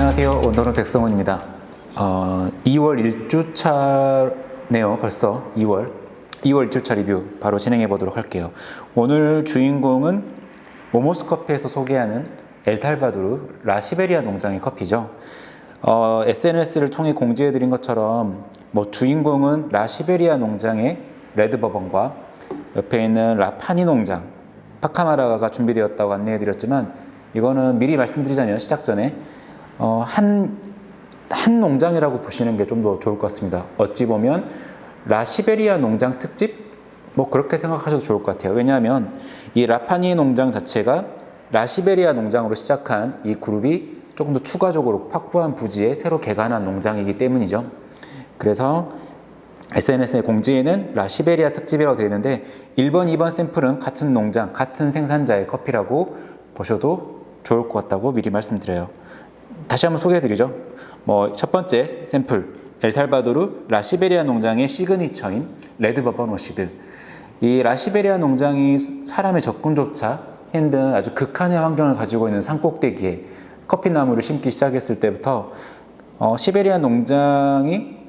안녕하세요. 원더룸 백성훈입니다. 2월 1주차네요. 벌써 2월 1주차 리뷰 바로 진행해 보도록 할게요. 오늘 주인공은 모모스 커피에서 소개하는 엘살바도르 라시베리아 농장의 커피죠. SNS를 통해 공지해 드린 것처럼 주인공은 라시베리아 농장의 레드버번과 옆에 있는 라파니 농장 파카마라가 준비되었다고 안내해 드렸지만, 이거는 미리 말씀드리자면 시작 전에 한 농장이라고 보시는 게 좀 더 좋을 것 같습니다. 어찌 보면 라시베리아 농장 특집? 그렇게 생각하셔도 좋을 것 같아요. 왜냐하면 이 라파니 농장 자체가 라시베리아 농장으로 시작한 이 그룹이 조금 더 추가적으로 확보한 부지에 새로 개관한 농장이기 때문이죠. 그래서 SNS의 공지에는 라시베리아 특집이라고 되어 있는데 1번, 2번 샘플은 같은 농장, 같은 생산자의 커피라고 보셔도 좋을 것 같다고 미리 말씀드려요. 다시 한번 소개해드리죠. 첫 번째 샘플, 엘살바도르 라시베리아 농장의 시그니처인 레드버번 워시드. 이 라시베리아 농장이 사람의 접근조차 힘든 아주 극한의 환경을 가지고 있는 산꼭대기에 커피나무를 심기 시작했을 때부터 시베리아 농장이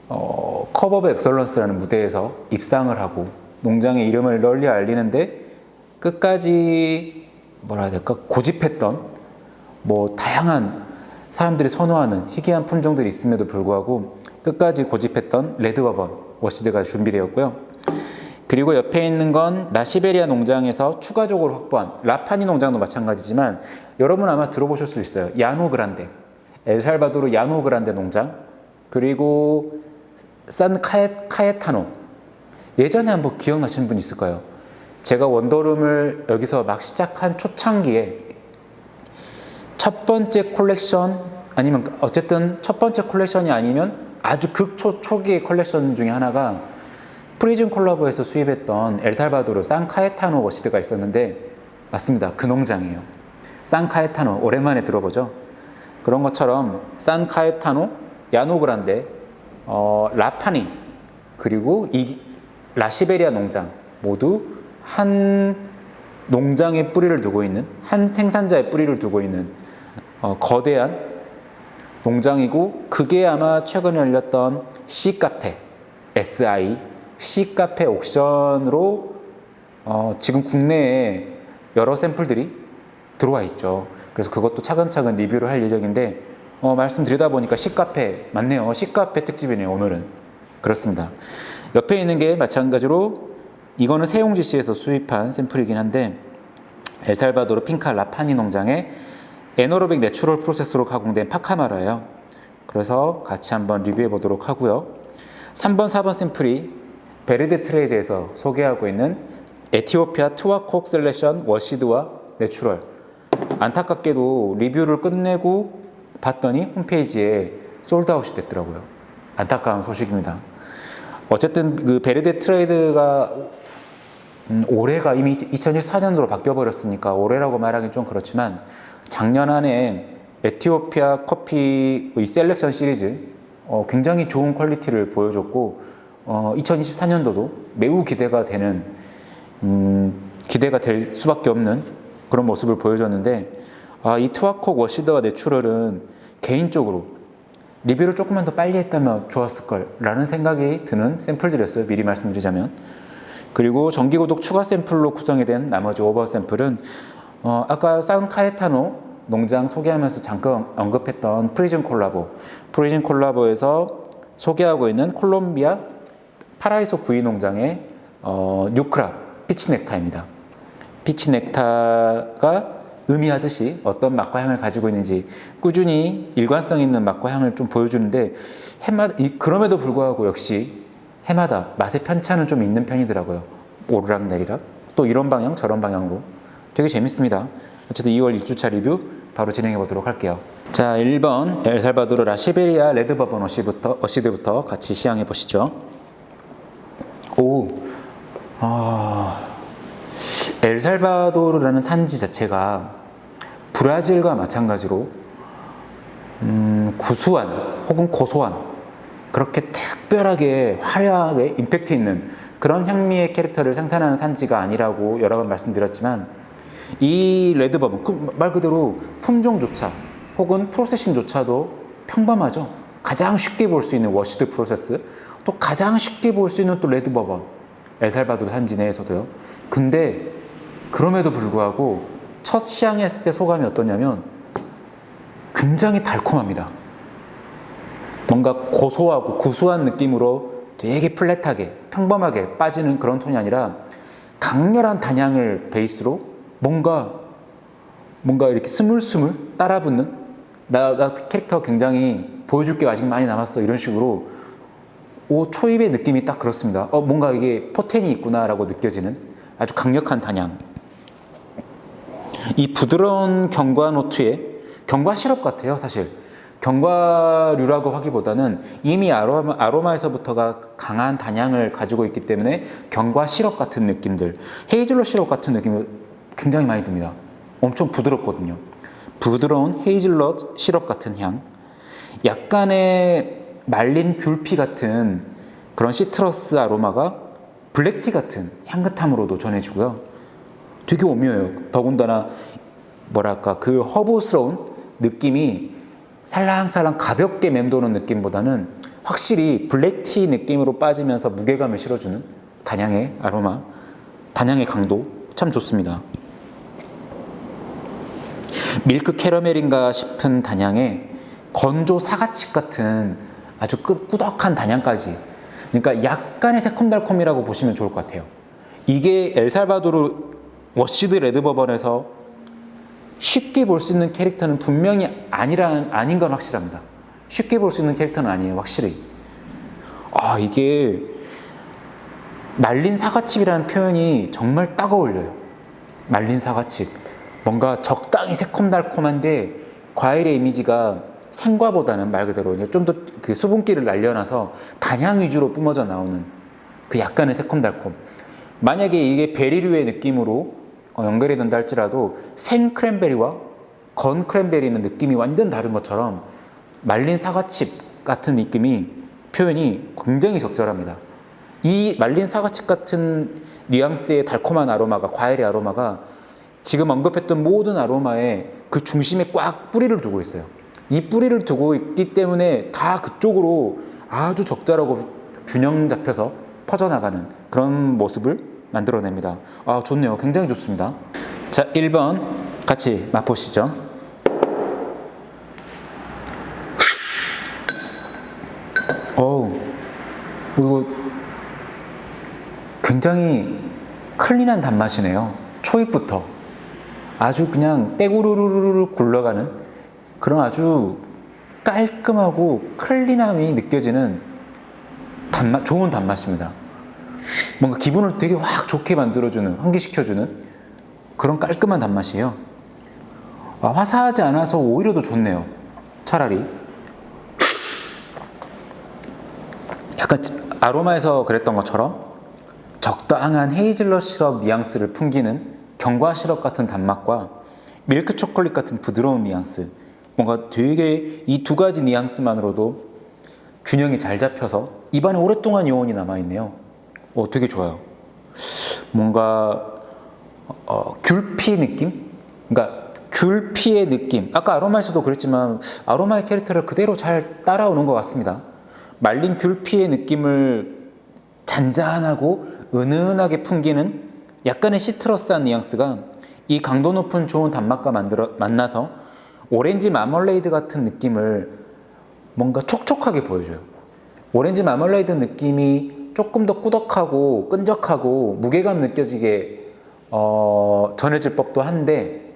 컵 오브 엑설런스라는 무대에서 입상을 하고 농장의 이름을 널리 알리는데 끝까지 고집했던 다양한 사람들이 선호하는 희귀한 품종들이 있음에도 불구하고 끝까지 고집했던 레드버번 워시드가 준비되었고요. 그리고 옆에 있는 건 라시베리아 농장에서 추가적으로 확보한 라파니 농장도 마찬가지지만, 여러분 아마 들어보실 수 있어요. 야노그란데, 엘살바도르 야노그란데 농장, 그리고 산 카에타노. 예전에 한번 기억나시는 분 있을까요? 제가 원더룸을 여기서 막 시작한 초창기에 첫 번째 콜렉션, 아니면 어쨌든 첫 번째 콜렉션이 아니면 아주 초기의 콜렉션 중에 하나가 프리즌 콜라보에서 수입했던 엘살바도르 산 카에타노 워시드가 있었는데, 맞습니다. 그 농장이에요. 산 카에타노, 오랜만에 들어보죠. 그런 것처럼 산 카에타노, 야노그란데, 라파니, 그리고 이 라시베리아 농장 모두 한 농장의 뿌리를 두고 있는, 한 생산자의 뿌리를 두고 있는 거대한 농장이고, 그게 아마 최근에 열렸던 C카페, C카페 옥션으로 지금 국내에 여러 샘플들이 들어와 있죠. 그래서 그것도 차근차근 리뷰를 할 예정인데, 말씀드리다 보니까 C카페 맞네요. C카페 특집이네요, 오늘은. 그렇습니다. 옆에 있는 게 마찬가지로 이거는 세용지시에서 수입한 샘플이긴 한데, 엘살바도르 핑카 라파니 농장의 에너로빅 내추럴 프로세스로 가공된 파카마라예요. 그래서 같이 한번 리뷰해 보도록 하고요. 3번, 4번 샘플이 베르데 트레이드에서 소개하고 있는 에티오피아 트와콕 셀렉션 워시드와 내추럴. 안타깝게도 리뷰를 끝내고 봤더니 홈페이지에 솔드아웃이 됐더라고요. 안타까운 소식입니다. 어쨌든 그 베르데 트레이드가 올해가 이미 2014년도로 바뀌어버렸으니까 올해라고 말하기 좀 그렇지만, 작년 안에 에티오피아 커피 셀렉션 시리즈 굉장히 좋은 퀄리티를 보여줬고, 2024년도도 매우 기대가 되는, 기대가 될 수밖에 없는 그런 모습을 보여줬는데, 이 트와콕 워시드와 내추럴은 개인적으로 리뷰를 조금만 더 빨리 했다면 좋았을 걸 라는 생각이 드는 샘플들이었어요. 미리 말씀드리자면. 그리고 정기고독 추가 샘플로 구성이 된 나머지 5번 샘플은 아까 산 카에타노 농장 소개하면서 잠깐 언급했던 프리즌 콜라보에서 소개하고 있는 콜롬비아 파라이소 구이 농장의 뉴크라 피치 넥타입니다. 피치 넥타가 의미하듯이 어떤 맛과 향을 가지고 있는지 꾸준히 일관성 있는 맛과 향을 좀 보여주는데, 그럼에도 불구하고 역시 해마다 맛의 편차는 좀 있는 편이더라고요. 오르락내리락, 또 이런 방향 저런 방향으로 되게 재밌습니다. 어쨌든 2월 1주차 리뷰 바로 진행해 보도록 할게요. 자, 1번 엘살바도르 라시베리아 레드버번 워시드부터 같이 시향해 보시죠. 엘살바도르라는 산지 자체가 브라질과 마찬가지로 구수한 혹은 고소한, 그렇게 특별하게 화려하게 임팩트 있는 그런 향미의 캐릭터를 생산하는 산지가 아니라고 여러 번 말씀드렸지만, 이 레드버번 말 그대로 품종조차 혹은 프로세싱조차도 평범하죠. 가장 쉽게 볼 수 있는 워시드 프로세스, 또 가장 쉽게 볼 수 있는 또 레드 버번, 엘살바도르 산지 내에서도요. 근데 그럼에도 불구하고 첫 시향했을 때 소감이 어떠냐면 굉장히 달콤합니다. 뭔가 고소하고 구수한 느낌으로 되게 플랫하게 평범하게 빠지는 그런 톤이 아니라 강렬한 단향을 베이스로 뭔가 이렇게 스물스물 따라붙는, 나 캐릭터 굉장히 보여줄 게 아직 많이 남았어, 이런 식으로 초입의 느낌이 딱 그렇습니다. 뭔가 이게 포텐이 있구나라고 느껴지는 아주 강력한 단향. 이 부드러운 경과 노트에 경과 시럽 같아요. 사실 경과류라고 하기보다는 이미 아로마에서부터가 강한 단향을 가지고 있기 때문에 경과 시럽 같은 느낌들, 헤이즐넛 시럽 같은 느낌이 굉장히 많이 듭니다. 엄청 부드럽거든요. 부드러운 헤이즐넛 시럽 같은 향, 약간의 말린 귤피 같은 그런 시트러스 아로마가 블랙티 같은 향긋함으로도 전해주고요. 되게 오묘해요. 더군다나 뭐랄까 그 허브스러운 느낌이 살랑살랑 가볍게 맴도는 느낌보다는 확실히 블랙티 느낌으로 빠지면서 무게감을 실어주는 단향의 아로마, 단향의 강도 참 좋습니다. 밀크 캐러멜인가 싶은 단향에 건조 사과칩 같은 아주 꾸덕한 단향까지, 그러니까 약간의 새콤달콤이라고 보시면 좋을 것 같아요. 이게 엘살바도르 워시드 레드 버번에서 쉽게 볼 수 있는 캐릭터는 분명히 아닌 건 확실합니다. 쉽게 볼 수 있는 캐릭터는 아니에요, 확실히. 이게 말린 사과칩이라는 표현이 정말 딱 어울려요. 말린 사과칩. 뭔가 적당히 새콤달콤한데 과일의 이미지가 생과보다는 말 그대로 좀 더 그 수분기를 날려놔서 단향 위주로 뿜어져 나오는 그 약간의 새콤달콤. 만약에 이게 베리류의 느낌으로 연결이 된다 할지라도 생 크랜베리와 건 크랜베리는 느낌이 완전 다른 것처럼 말린 사과칩 같은 느낌이 표현이 굉장히 적절합니다. 이 말린 사과칩 같은 뉘앙스의 달콤한 아로마가, 과일의 아로마가 지금 언급했던 모든 아로마의 그 중심에 꽉 뿌리를 두고 있어요. 이 뿌리를 두고 있기 때문에 다 그쪽으로 아주 적절하고 균형 잡혀서 퍼져나가는 그런 모습을 만들어냅니다. 좋네요. 굉장히 좋습니다. 자, 1번 같이 맛보시죠. 이거 굉장히 클린한 단맛이네요. 초입부터 아주 그냥 떼구르르르 굴러가는 그런 아주 깔끔하고 클린함이 느껴지는 단맛, 좋은 단맛입니다. 뭔가 기분을 되게 확 좋게 만들어주는, 환기시켜주는 그런 깔끔한 단맛이에요. 화사하지 않아서 오히려 더 좋네요. 차라리 약간 아로마에서 그랬던 것처럼 적당한 헤이즐넛 시럽 뉘앙스를 풍기는 경과 시럽 같은 단맛과 밀크 초콜릿 같은 부드러운 뉘앙스, 뭔가 되게 이 두 가지 뉘앙스만으로도 균형이 잘 잡혀서 입안에 오랫동안 여운이 남아있네요. 되게 좋아요. 뭔가 귤피 느낌? 그러니까 귤피의 느낌. 아까 아로마에서도 그랬지만 아로마의 캐릭터를 그대로 잘 따라오는 것 같습니다. 말린 귤피의 느낌을 잔잔하고 은은하게 풍기는 약간의 시트러스한 뉘앙스가 이 강도 높은 좋은 단맛과 만나서 오렌지 마멀레이드 같은 느낌을 뭔가 촉촉하게 보여줘요. 오렌지 마멀레이드 느낌이 조금 더 꾸덕하고 끈적하고 무게감 느껴지게 전해질 법도 한데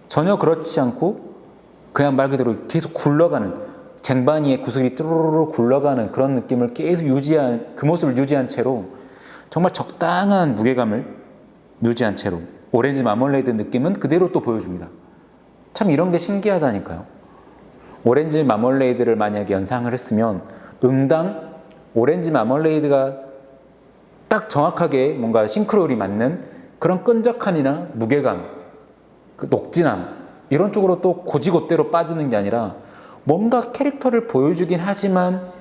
전혀 그렇지 않고 그냥 말 그대로 계속 굴러가는, 쟁반위에 구슬이 뚜루루루 굴러가는 그런 느낌을 계속 유지한, 그 모습을 유지한 채로 정말 적당한 무게감을 유지한 채로 오렌지 마멀레이드 느낌은 그대로 또 보여줍니다. 참 이런 게 신기하다니까요. 오렌지 마멀레이드를 만약에 연상을 했으면 응당 오렌지 마멀레이드가 딱 정확하게 뭔가 싱크로율이 맞는 그런 끈적함이나 무게감, 그 녹진함 이런 쪽으로 또 고지곳대로 빠지는 게 아니라 뭔가 캐릭터를 보여주긴 하지만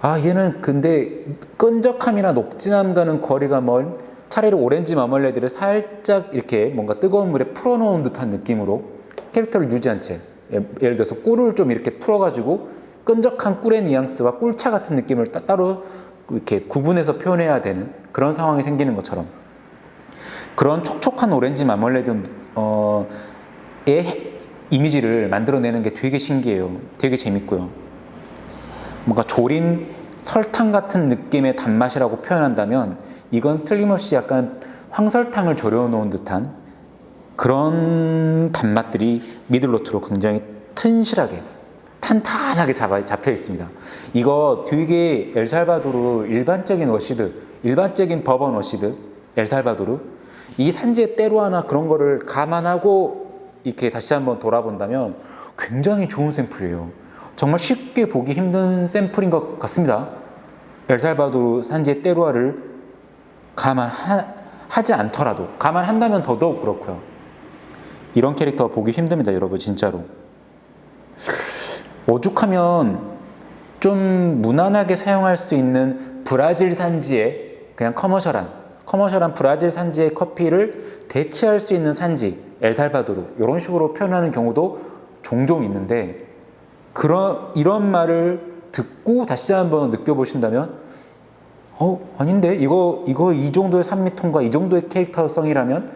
얘는 근데 끈적함이나 녹진함과는 거리가 멀, 차라리 오렌지 마멀레이드를 살짝 이렇게 뭔가 뜨거운 물에 풀어놓은 듯한 느낌으로 캐릭터를 유지한 채 예를 들어서 꿀을 좀 이렇게 풀어가지고 끈적한 꿀의 뉘앙스와 꿀차 같은 느낌을 따로 이렇게 구분해서 표현해야 되는 그런 상황이 생기는 것처럼, 그런 촉촉한 오렌지 마멀레드의 이미지를 만들어내는 게 되게 신기해요. 되게 재밌고요. 뭔가 조린 설탕 같은 느낌의 단맛이라고 표현한다면 이건 틀림없이 약간 황설탕을 졸여놓은 듯한 그런 단맛들이 미들노트로 굉장히 튼실하게 탄탄하게 잡혀 있습니다. 이거 되게 엘살바도르 일반적인 워시드, 일반적인 버번 워시드 엘살바도르, 이 산지의 때루아나 그런 거를 감안하고 이렇게 다시 한번 돌아본다면 굉장히 좋은 샘플이에요. 정말 쉽게 보기 힘든 샘플인 것 같습니다. 엘살바도르 산지의 때루아를 감안하지 않더라도, 감안한다면 더더욱 그렇고요. 이런 캐릭터 보기 힘듭니다, 여러분, 진짜로. 오죽하면 좀 무난하게 사용할 수 있는 브라질 산지의 그냥 커머셜한 브라질 산지의 커피를 대체할 수 있는 산지 엘살바도르, 이런 식으로 표현하는 경우도 종종 있는데, 이런 말을 듣고 다시 한번 느껴보신다면 아닌데 이거 이 정도의 산미톤과 이 정도의 캐릭터성이라면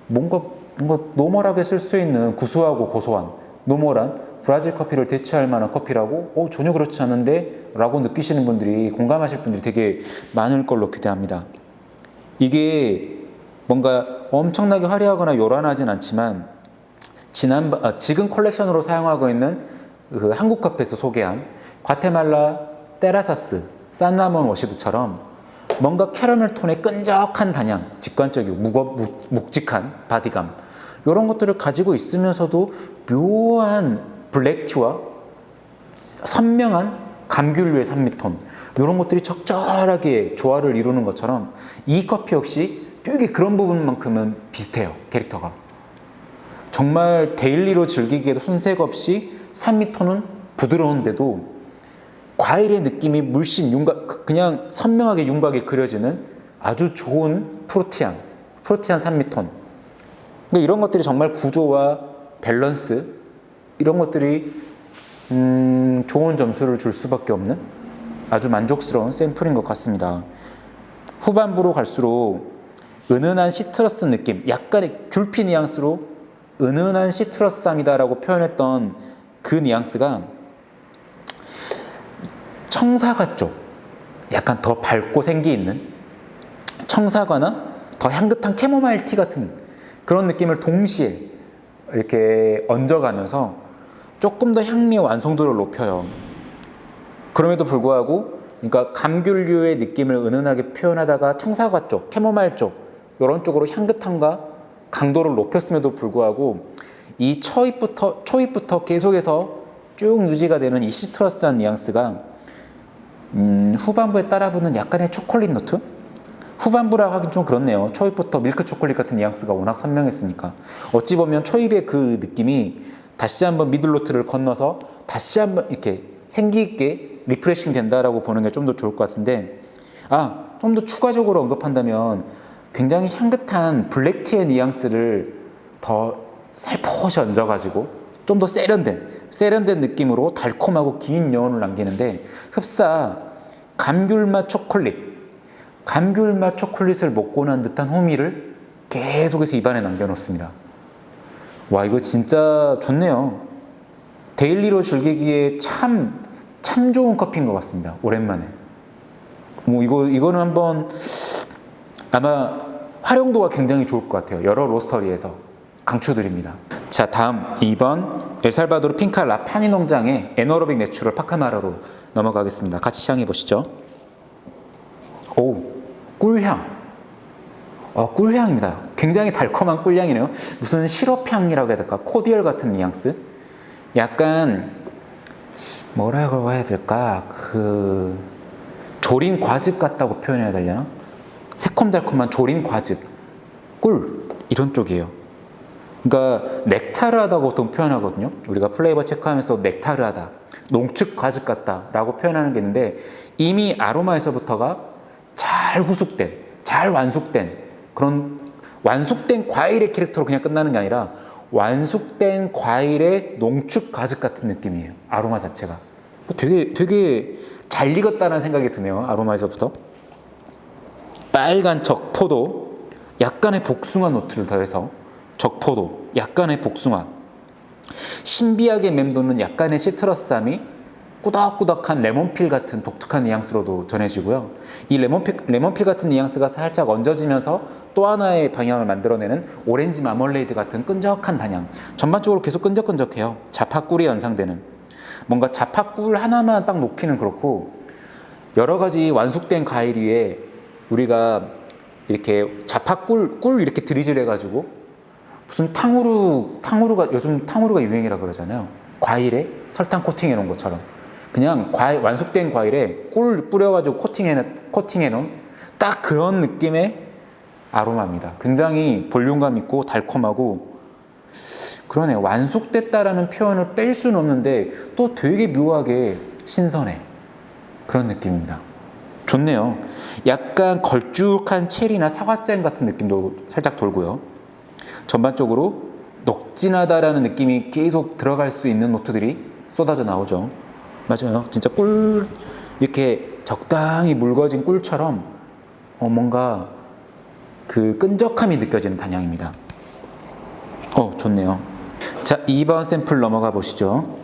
뭔가 노멀하게 쓸 수 있는 구수하고 고소한 노멀한 브라질 커피를 대체할 만한 커피라고 전혀 그렇지 않은데 라고 느끼시는 분들이, 공감하실 분들이 되게 많을 걸로 기대합니다. 이게 뭔가 엄청나게 화려하거나 요란하진 않지만 지금 컬렉션으로 사용하고 있는 그 한국 커피에서 소개한 과테말라 테라사스 산라몬 워시드처럼 뭔가 캐러멜 톤의 끈적한 단향, 직관적이고 묵직한 바디감, 이런 것들을 가지고 있으면서도 묘한 블랙티와 선명한 감귤류의 산미톤, 이런 것들이 적절하게 조화를 이루는 것처럼 이 커피 역시 되게 그런 부분만큼은 비슷해요. 캐릭터가 정말 데일리로 즐기기에도 손색 없이 산미톤은 부드러운데도 과일의 느낌이 물씬 그냥 선명하게 윤곽이 그려지는 아주 좋은 프루티한 산미톤. 이런 것들이 정말 구조와 밸런스, 이런 것들이 좋은 점수를 줄 수밖에 없는 아주 만족스러운 샘플인 것 같습니다. 후반부로 갈수록 은은한 시트러스 느낌, 약간의 귤피 뉘앙스로 은은한 시트러스함이다라고 표현했던 그 뉘앙스가 청사과 쪽, 약간 더 밝고 생기 있는 청사과나 더 향긋한 캐모마일 티 같은 그런 느낌을 동시에 이렇게 얹어가면서 조금 더 향미의 완성도를 높여요. 그럼에도 불구하고 그러니까 감귤류의 느낌을 은은하게 표현하다가 청사과 쪽, 캐모마일 쪽 이런 쪽으로 향긋함과 강도를 높였음에도 불구하고 이 초입부터 계속해서 쭉 유지가 되는 이 시트러스한 뉘앙스가 후반부에 따라붙는 약간의 초콜릿 노트? 후반부라고 하긴 좀 그렇네요. 초입부터 밀크 초콜릿 같은 뉘앙스가 워낙 선명했으니까. 어찌 보면 초입의 그 느낌이 다시 한번 미들 노트를 건너서 다시 한번 이렇게 생기 있게 리프레싱 된다라고 보는 게 좀 더 좋을 것 같은데, 좀 더 추가적으로 언급한다면 굉장히 향긋한 블랙티의 뉘앙스를 더 살포시 얹어가지고 좀 더 세련된 느낌으로 달콤하고 긴 여운을 남기는데, 흡사 감귤맛 초콜릿을 먹고 난 듯한 후미를 계속해서 입안에 남겨놓습니다. 와, 이거 진짜 좋네요. 데일리로 즐기기에 참 좋은 커피인 것 같습니다. 오랜만에. 이거는 한번 아마 활용도가 굉장히 좋을 것 같아요. 여러 로스터리에서 강추드립니다. 자, 다음 2번 엘살바도르 핑카 라파니 농장의 에너로빅 내추럴 파카마라로 넘어가겠습니다. 같이 시향해 보시죠. 오, 꿀향. 꿀향입니다. 굉장히 달콤한 꿀향이네요. 무슨 시럽향이라고 해야 될까? 코디얼 같은 뉘앙스. 약간 뭐라고 해야 될까? 조린 과즙 같다고 표현해야 되려나? 새콤달콤한 조린 과즙, 꿀, 이런 쪽이에요. 그러니까 넥타르하다고 보통 표현하거든요. 우리가 플레이버 체크하면서 넥타르하다, 농축 과즙 같다라고 표현하는 게 있는데, 이미 아로마에서부터가 잘 후숙된, 잘 완숙된 그런 완숙된 과일의 캐릭터로 그냥 끝나는 게 아니라 완숙된 과일의 농축 가득 같은 느낌이에요. 아로마 자체가 되게 잘 익었다는 생각이 드네요. 아로마에서부터. 빨간 적포도, 약간의 복숭아 노트를 더해서 적포도, 약간의 복숭아, 신비하게 맴도는 약간의 시트러스함이 꾸덕꾸덕한 레몬필 같은 독특한 뉘앙스로도 전해지고요. 이 레몬필 같은 뉘앙스가 살짝 얹어지면서 또 하나의 방향을 만들어내는 오렌지 마멀레이드 같은 끈적한 단향. 전반적으로 계속 끈적끈적해요. 자파꿀이 연상되는. 뭔가 자파꿀 하나만 딱 놓기는 그렇고 여러 가지 완숙된 과일 위에 우리가 이렇게 자파꿀 이렇게 들이질해가지고 무슨 탕후루가 요즘 탕후루가 유행이라 그러잖아요. 과일에 설탕 코팅해 놓은 것처럼 그냥 완숙된 과일에 꿀 뿌려가지고 코팅해 놓은 딱 그런 느낌의 아로마입니다. 굉장히 볼륨감 있고 달콤하고 그러네요. 완숙됐다라는 표현을 뺄 수는 없는데 또 되게 묘하게 신선해. 그런 느낌입니다. 좋네요. 약간 걸쭉한 체리나 사과잼 같은 느낌도 살짝 돌고요. 전반적으로 녹진하다라는 느낌이 계속 들어갈 수 있는 노트들이 쏟아져 나오죠. 맞아요. 진짜 꿀, 이렇게 적당히 묽어진 꿀처럼 뭔가 그 끈적함이 느껴지는 단향입니다. 좋네요. 자, 2번 샘플 넘어가 보시죠.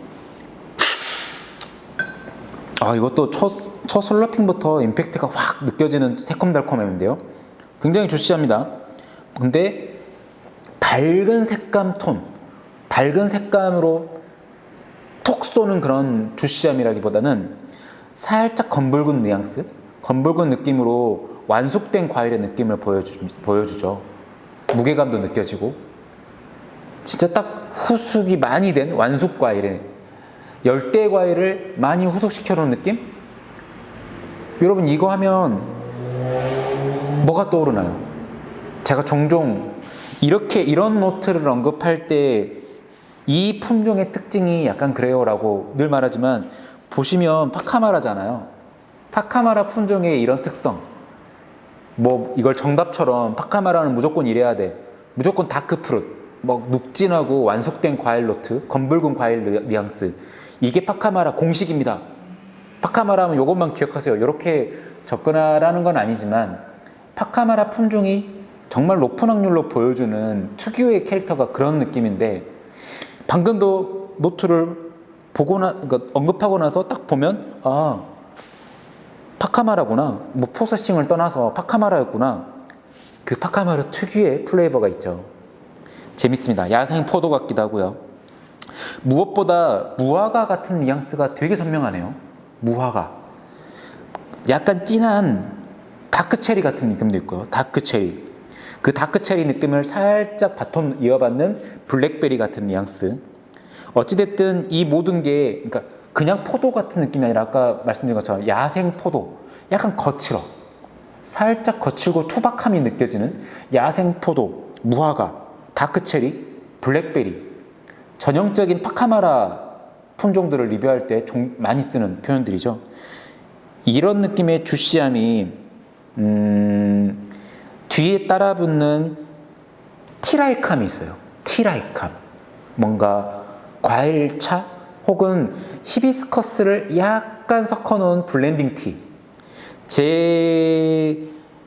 이것도 첫 슬러핑부터 임팩트가 확 느껴지는 새콤달콤함인데요. 굉장히 주시합니다. 근데 밝은 색감으로 톡 쏘는 그런 주시함이라기보다는 살짝 검붉은 뉘앙스, 검붉은 느낌으로 완숙된 과일의 느낌을 보여주죠. 무게감도 느껴지고 진짜 딱 후숙이 많이 된 완숙 과일의 열대 과일을 많이 후숙시켜 놓은 느낌? 여러분 이거 하면 뭐가 떠오르나요? 제가 종종 이런 노트를 언급할 때 이 품종의 특징이 약간 그래요 라고 늘 말하지만 보시면 파카마라잖아요. 파카마라 품종의 이런 특성, 뭐 이걸 정답처럼 파카마라는 무조건 이래야 돼, 무조건 다크프룻, 뭐 묵진하고 완숙된 과일 노트, 검붉은 과일 뉘앙스, 이게 파카마라 공식입니다. 파카마라 하면 이것만 기억하세요. 이렇게 접근하라는 건 아니지만 파카마라 품종이 정말 높은 확률로 보여주는 특유의 캐릭터가 그런 느낌인데, 방금도 노트를 그러니까 언급하고 나서 딱 보면 파카마라구나, 뭐 프로세싱을 떠나서 파카마라였구나. 그 파카마라 특유의 플레이버가 있죠. 재밌습니다. 야생 포도 같기도 하고요. 무엇보다 무화과 같은 뉘앙스가 되게 선명하네요. 무화과, 약간 진한 다크체리 같은 느낌도 있고요. 다크체리, 그 다크체리 느낌을 살짝 바톤 이어받는 블랙베리 같은 뉘앙스. 어찌됐든 이 모든 게 그러니까 그냥 포도 같은 느낌이 아니라 아까 말씀드린 것처럼 야생 포도, 약간 살짝 거칠고 투박함이 느껴지는 야생 포도, 무화과, 다크체리, 블랙베리, 전형적인 파카마라 품종들을 리뷰할 때 많이 쓰는 표현들이죠. 이런 느낌의 주시함이 뒤에 따라붙는 티라이캄이 있어요. 티라이캄, 뭔가 과일차 혹은 히비스커스를 약간 섞어놓은 블렌딩 티.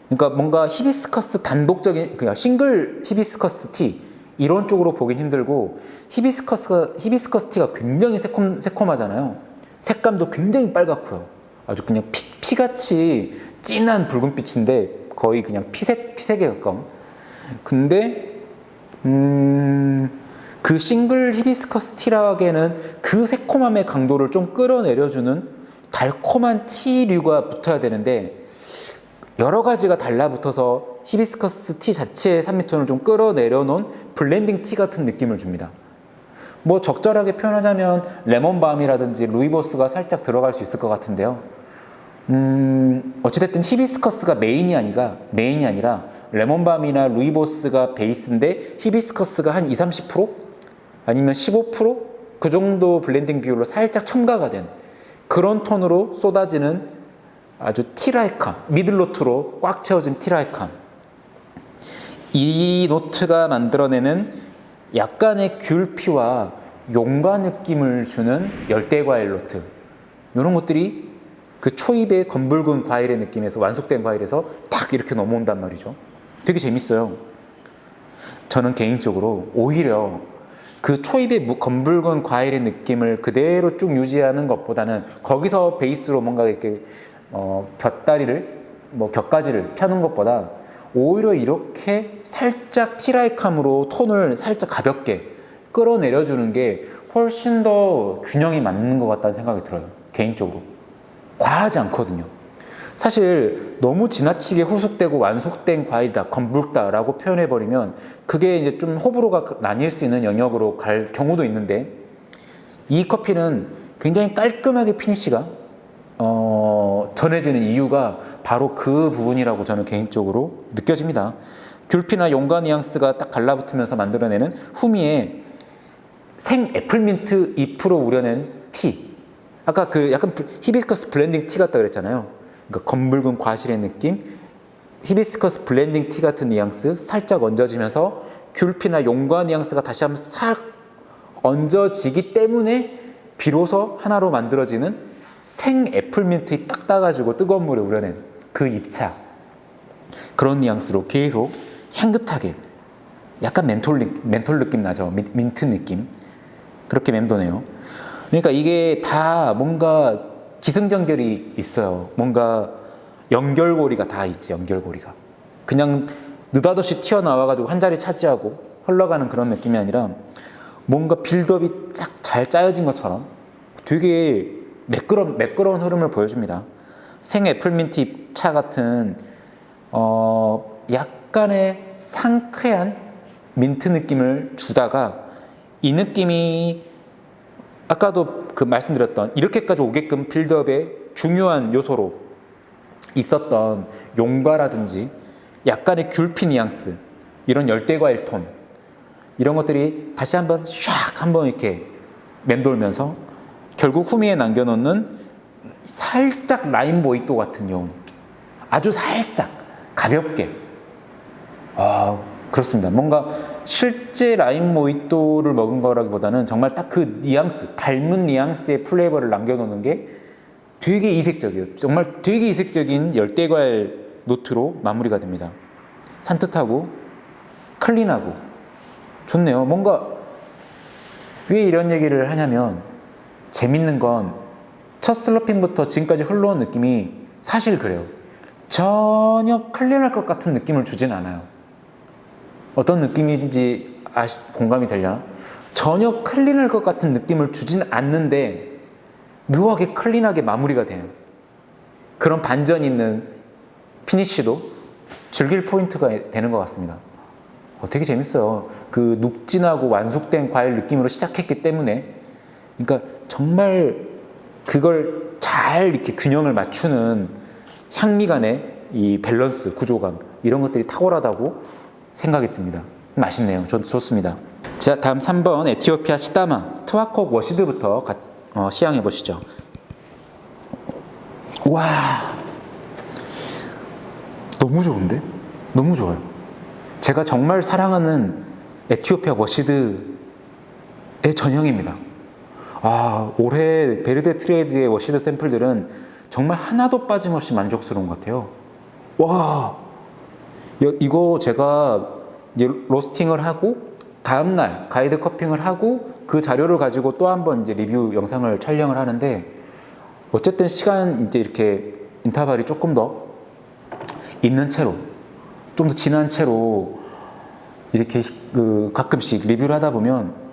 그러니까 뭔가 히비스커스 단독적인, 그냥 싱글 히비스커스 티 이런 쪽으로 보긴 힘들고, 히비스커스 티가 굉장히 새콤하잖아요. 색감도 굉장히 빨갛고요. 아주 그냥 피같이 진한 붉은빛인데 거의 그냥 피색에 가까운. 근데 그 싱글 히비스커스 티락에는 그 새콤함의 강도를 좀 끌어내려주는 달콤한 티류가 붙어야 되는데, 여러 가지가 달라붙어서 히비스커스 티 자체의 산미톤을 좀 끌어내려 놓은 블렌딩 티 같은 느낌을 줍니다. 뭐 적절하게 표현하자면 레몬밤이라든지 루이보스가 살짝 들어갈 수 있을 것 같은데요. 어찌됐든 히비스커스가 메인이 아니라 레몬밤이나 루이보스가 베이스인데 히비스커스가 한 20-30% 아니면 15% 그 정도 블렌딩 비율로 살짝 첨가가 된 그런 톤으로 쏟아지는 아주 티라이캄, 미들노트로 꽉 채워진 티라이캄. 이 노트가 만들어내는 약간의 귤피와 용과 느낌을 주는 열대과일 노트, 이런 것들이 그 초입의 검붉은 과일의 느낌에서 완숙된 과일에서 딱 이렇게 넘어온단 말이죠. 되게 재밌어요. 저는 개인적으로 오히려 그 초입의 검붉은 과일의 느낌을 그대로 쭉 유지하는 것보다는 거기서 베이스로 뭔가 이렇게 곁가지를 펴는 것보다 오히려 이렇게 살짝 티라이캄으로 톤을 살짝 가볍게 끌어내려주는 게 훨씬 더 균형이 맞는 것 같다는 생각이 들어요. 개인적으로. 과하지 않거든요. 사실 너무 지나치게 후숙되고 완숙된 과일이다, 검붉다라고 표현해버리면 그게 이제 좀 호불호가 나뉠 수 있는 영역으로 갈 경우도 있는데, 이 커피는 굉장히 깔끔하게 피니쉬가 전해지는 이유가 바로 그 부분이라고 저는 개인적으로 느껴집니다. 귤피나 용과 뉘앙스가 딱 달라붙으면서 만들어내는 후미의 생 애플민트 잎으로 우려낸 티. 아까 그 약간 히비스커스 블렌딩 티 같다 그랬잖아요. 그러니까 검붉은 과실의 느낌, 히비스커스 블렌딩 티 같은 뉘앙스 살짝 얹어지면서 귤피나 용과 뉘앙스가 다시 한번 싹 얹어지기 때문에 비로소 하나로 만들어지는 생 애플민트 잎 딱 따가지고 뜨거운 물에 우려낸 그 잎차, 그런 뉘앙스로 계속 향긋하게 약간 멘톨 느낌 나죠. 민트 느낌. 그렇게 맴도네요. 그러니까 이게 다 뭔가 기승전결이 있어요. 뭔가 연결고리가 다 있지. 연결고리가 그냥 느닷없이 튀어나와가지고 한 자리 차지하고 흘러가는 그런 느낌이 아니라 뭔가 빌드업이 쫙 잘 짜여진 것처럼 되게 매끄러운 흐름을 보여줍니다. 생 애플민트 잎차 같은 약간의 상쾌한 민트 느낌을 주다가 이 느낌이 아까도 그 말씀드렸던 이렇게까지 오게끔 빌드업의 중요한 요소로 있었던 용과라든지 약간의 귤피 뉘앙스, 이런 열대과일 톤, 이런 것들이 다시 한번 샥 한번 이렇게 맴돌면서 결국 후미에 남겨놓는 살짝 라임 모히또 같은 용, 아주 살짝 가볍게, 그렇습니다. 뭔가 실제 라임 모히또를 먹은 거라기보다는 정말 딱 그 뉘앙스, 닮은 뉘앙스의 플레이버를 남겨놓는 게 되게 이색적이에요. 정말 되게 이색적인 열대과일 노트로 마무리가 됩니다. 산뜻하고 클린하고 좋네요. 뭔가 왜 이런 얘기를 하냐면, 재밌는 건 첫 슬러핑부터 지금까지 흘러온 느낌이 사실 그래요. 전혀 클린할 것 같은 느낌을 주진 않아요. 어떤 느낌인지 공감이 되려나? 전혀 클린할 것 같은 느낌을 주진 않는데 묘하게 클린하게 마무리가 돼요. 그런 반전 있는 피니쉬도 즐길 포인트가 되는 것 같습니다. 되게 재밌어요. 그 눅진하고 완숙된 과일 느낌으로 시작했기 때문에, 그러니까 정말 그걸 잘 이렇게 균형을 맞추는 향미 간의 이 밸런스, 구조감, 이런 것들이 탁월하다고 생각이 듭니다. 맛있네요. 좋습니다. 자, 다음 3번 에티오피아 시다마 트와콕 워시드부터 시향해 보시죠. 와, 너무 좋은데? 너무 좋아요. 제가 정말 사랑하는 에티오피아 워시드의 전형입니다. 올해 베르데 트레이드의 워시드 샘플들은 정말 하나도 빠짐없이 만족스러운 것 같아요. 와, 이거 제가 이제 로스팅을 하고 다음날 가이드 커핑을 하고 그 자료를 가지고 또 한번 이제 리뷰 영상을 촬영을 하는데, 어쨌든 시간 이제 이렇게 인터벌이 조금 더 있는 채로, 좀 더 지난 채로 이렇게 가끔씩 리뷰를 하다 보면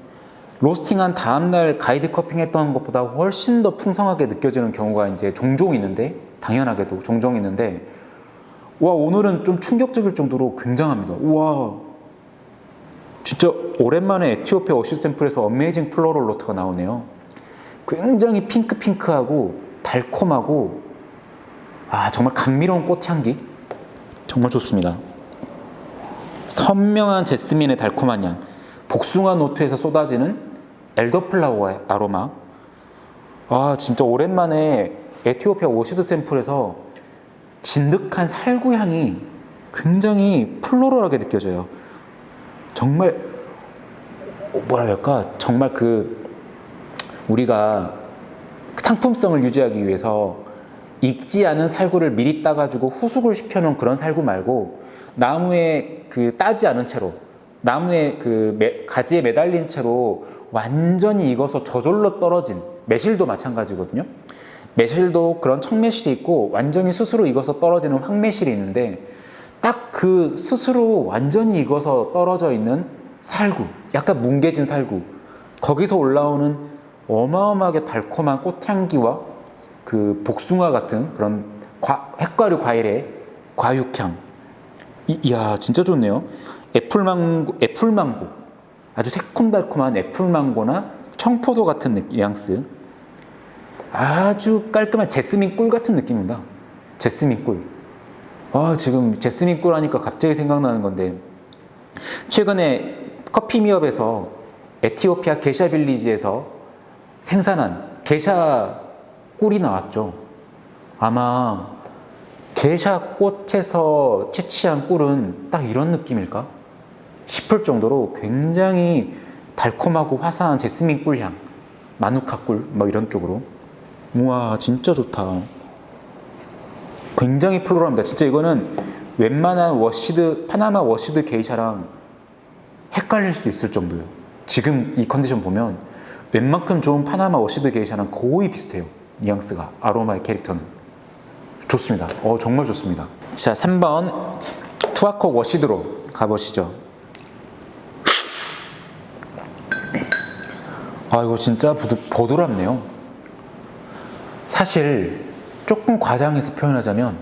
로스팅한 다음날 가이드 커핑했던 것보다 훨씬 더 풍성하게 느껴지는 경우가 이제 종종 있는데, 당연하게도 종종 있는데, 와, 오늘은 좀 충격적일 정도로 굉장합니다. 와, 진짜 오랜만에 에티오피아 워시드 샘플에서 어메이징 플로럴 노트가 나오네요. 굉장히 핑크하고 달콤하고 정말 감미로운 꽃향기, 정말 좋습니다. 선명한 제스민의 달콤한 향, 복숭아 노트에서 쏟아지는 엘더플라워의 아로마. 진짜 오랜만에 에티오피아 워시드 샘플에서 진득한 살구향이 굉장히 플로럴하게 느껴져요. 정말 뭐라 할까, 정말 우리가 상품성을 유지하기 위해서 익지 않은 살구를 미리 따가지고 후숙을 시켜놓은 그런 살구 말고, 나무에 따지 않은 채로, 나무에 가지에 매달린 채로 완전히 익어서 저절로 떨어진, 매실도 마찬가지거든요. 매실도 그런 청매실이 있고 완전히 스스로 익어서 떨어지는 황매실이 있는데, 딱 그 스스로 완전히 익어서 떨어져 있는 살구, 약간 뭉개진 살구, 거기서 올라오는 어마어마하게 달콤한 꽃향기와 복숭아 같은 그런 핵과류 과일의 과육향, 이야 진짜 좋네요. 애플망고, 아주 새콤달콤한 애플망고나 청포도 같은 뉘앙스, 아주 깔끔한 제스민 꿀 같은 느낌입니다. 제스민 꿀. 지금 제스민 꿀 하니까 갑자기 생각나는 건데, 최근에 커피 미업에서 에티오피아 게샤 빌리지에서 생산한 게샤 꿀이 나왔죠. 아마 게샤 꽃에서 채취한 꿀은 딱 이런 느낌일까 싶을 정도로 굉장히 달콤하고 화사한 제스민 꿀향, 마누카 꿀 뭐 이런 쪽으로. 우와 진짜 좋다. 굉장히 플로럴합니다. 진짜 이거는 웬만한 파나마 워시드 게이샤랑 헷갈릴 수도 있을 정도예요. 지금 이 컨디션 보면 웬만큼 좋은 파나마 워시드 게이샤랑 거의 비슷해요. 뉘앙스가, 아로마의 캐릭터는. 좋습니다. 정말 좋습니다. 자, 3번 투아코 워시드로 가보시죠. 이거 진짜 보드랍네요. 사실 조금 과장해서 표현하자면,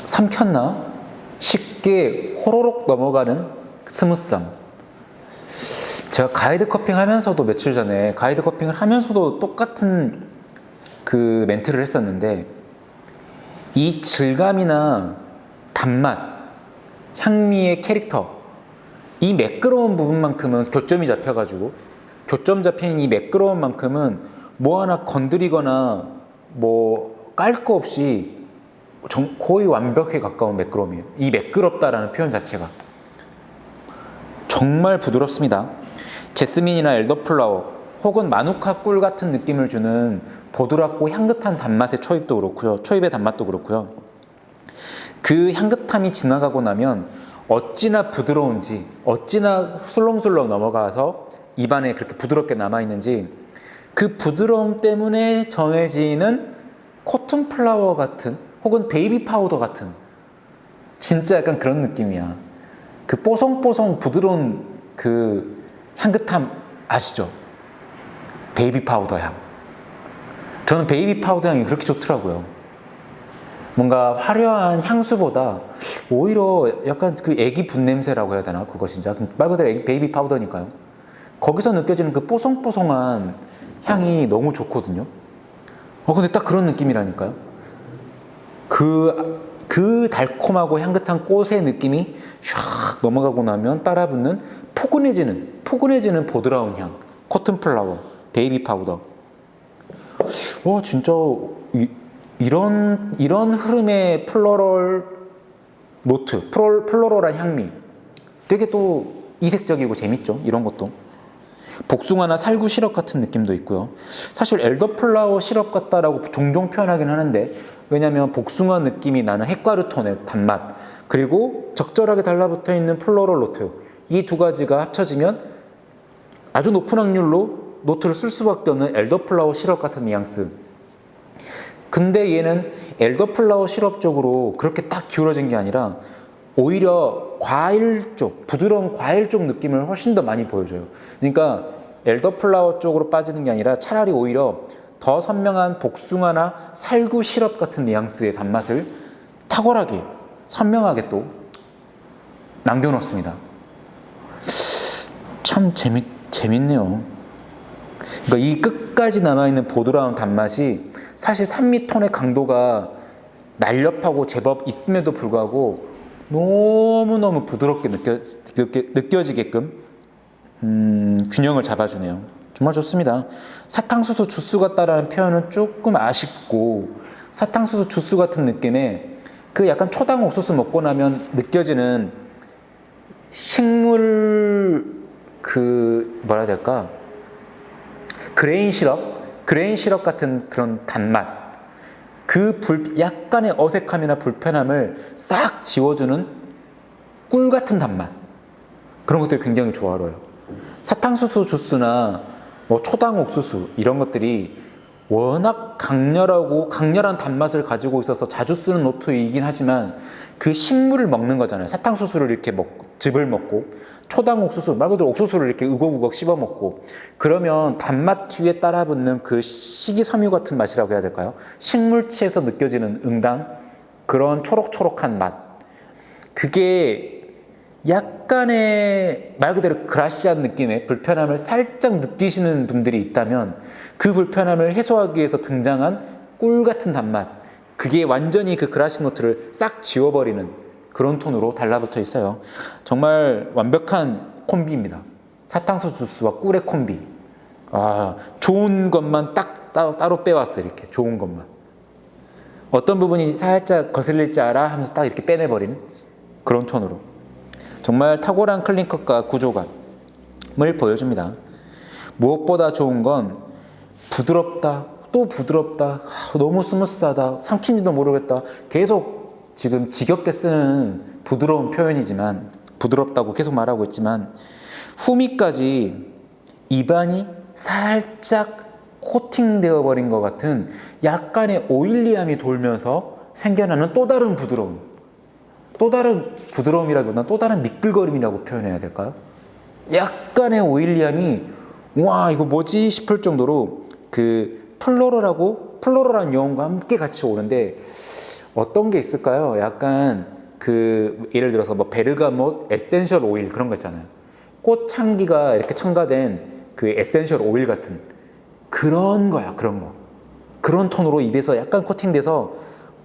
삼켰나? 쉽게 호로록 넘어가는 스무쌈. 제가 가이드 커핑 하면서도, 며칠 전에 가이드 커핑을 하면서도 똑같은 멘트를 했었는데, 이 질감이나 단맛, 향미의 캐릭터, 이 매끄러운 부분만큼은 교점이 잡혀가지고, 교점 잡힌 이 매끄러운 만큼은 뭐 하나 건드리거나 뭐 깔 거 없이 거의 완벽에 가까운 매끄러움이에요. 이 매끄럽다라는 표현 자체가 정말 부드럽습니다. 제스민이나 엘더플라워 혹은 마누카 꿀 같은 느낌을 주는 보드랍고 향긋한 단맛의 초입도 그렇고요, 초입의 단맛도 그렇고요. 그 향긋함이 지나가고 나면 어찌나 부드러운지, 어찌나 술렁술렁 넘어가서 입안에 그렇게 부드럽게 남아있는지, 그 부드러움 때문에 정해지는 코튼 플라워 같은, 혹은 베이비 파우더 같은, 진짜 약간 그런 느낌이야. 뽀송뽀송 부드러운 향긋함 아시죠? 베이비 파우더 향. 저는 베이비 파우더 향이 그렇게 좋더라고요. 뭔가 화려한 향수보다 오히려 약간 애기 분냄새라고 해야 되나? 그거 진짜 말 그대로 베이비 파우더니까요. 거기서 느껴지는 뽀송뽀송한 향이 너무 좋거든요. 근데 딱 그런 느낌이라니까요. 그 달콤하고 향긋한 꽃의 느낌이 샥 넘어가고 나면 따라붙는 포근해지는 보드라운 향, 코튼 플라워, 베이비 파우더. 진짜 이런 흐름의 플로럴 노트, 플로럴한 향미, 되게 또 이색적이고 재밌죠. 이런 것도. 복숭아나 살구 시럽 같은 느낌도 있고요. 사실 엘더플라워 시럽 같다라고 종종 표현하긴 하는데, 왜냐하면 복숭아 느낌이 나는 핵과류 톤의 단맛, 그리고 적절하게 달라붙어 있는 플로럴 노트, 이 두 가지가 합쳐지면 아주 높은 확률로 노트를 쓸 수밖에 없는 엘더플라워 시럽 같은 뉘앙스. 근데 얘는 엘더플라워 시럽 쪽으로 그렇게 딱 기울어진 게 아니라 오히려 과일 쪽, 부드러운 과일 쪽 느낌을 훨씬 더 많이 보여줘요. 그러니까 엘더플라워 쪽으로 빠지는 게 아니라 차라리 오히려 더 선명한 복숭아나 살구 시럽 같은 뉘앙스의 단맛을 탁월하게, 선명하게 또 남겨놓습니다. 참 재밌네요. 그러니까 이 끝까지 남아있는 보드라운 단맛이 사실 산미 톤의 강도가 날렵하고 제법 있음에도 불구하고 너무너무 부드럽게 느껴지게끔 균형을 잡아주네요. 정말 좋습니다. 사탕수수 주스 같다라는 표현은 조금 아쉽고, 사탕수수 주스 같은 느낌의 약간 초당 옥수수 먹고 나면 느껴지는 식물 뭐라 해야 될까? 그레인 시럽 같은 그런 단맛, 약간의 어색함이나 불편함을 싹 지워주는 꿀 같은 단맛, 그런 것들이 굉장히 조화로워요. 사탕수수 주스나 뭐 초당 옥수수 이런 것들이 워낙 강렬한 단맛을 가지고 있어서 자주 쓰는 노트이긴 하지만 그 식물을 먹는 거잖아요. 사탕수수를 이렇게 즙을 먹고 초당 옥수수 말 그대로 옥수수를 이렇게 우걱우걱 씹어 먹고 그러면 단맛 뒤에 따라붙는 그 식이섬유 같은 맛이라고 해야 될까요? 식물치에서 느껴지는 응당, 그런 초록초록한 맛, 그게 약간의 말 그대로 그라시한 느낌의 불편함을 살짝 느끼시는 분들이 있다면 그 불편함을 해소하기 위해서 등장한 꿀 같은 단맛, 그게 완전히 그 그라시 노트를 싹 지워버리는 그런 톤으로 달라붙어 있어요. 정말 완벽한 콤비입니다. 사탕수수 주스와 꿀의 콤비. 좋은 것만 딱 따로 빼왔어요. 이렇게 좋은 것만. 어떤 부분이 살짝 거슬릴지 알아 하면서 딱 이렇게 빼내버린 그런 톤으로. 정말 탁월한 클린컷과 구조감을 보여줍니다. 무엇보다 좋은 건 부드럽다, 또 부드럽다, 너무 스무스하다, 삼킨지도 모르겠다, 계속 지금 지겹게 쓰는 부드러운 표현이지만, 부드럽다고 계속 말하고 있지만 후미까지 입안이 살짝 코팅되어 버린 것 같은 약간의 오일리함이 돌면서 생겨나는 또 다른 부드러움이라기보다 또 다른 미끌거림이라고 표현해야 될까요? 약간의 오일리함이 와 이거 뭐지 싶을 정도로 그 플로럴한 여운과 함께 같이 오는데 어떤 게 있을까요? 약간 예를 들어서 뭐 베르가못 에센셜 오일 그런 거 있잖아요. 꽃향기가 이렇게 첨가된 그 에센셜 오일 같은 그런 거야, 그런 거. 그런 톤으로 입에서 약간 코팅돼서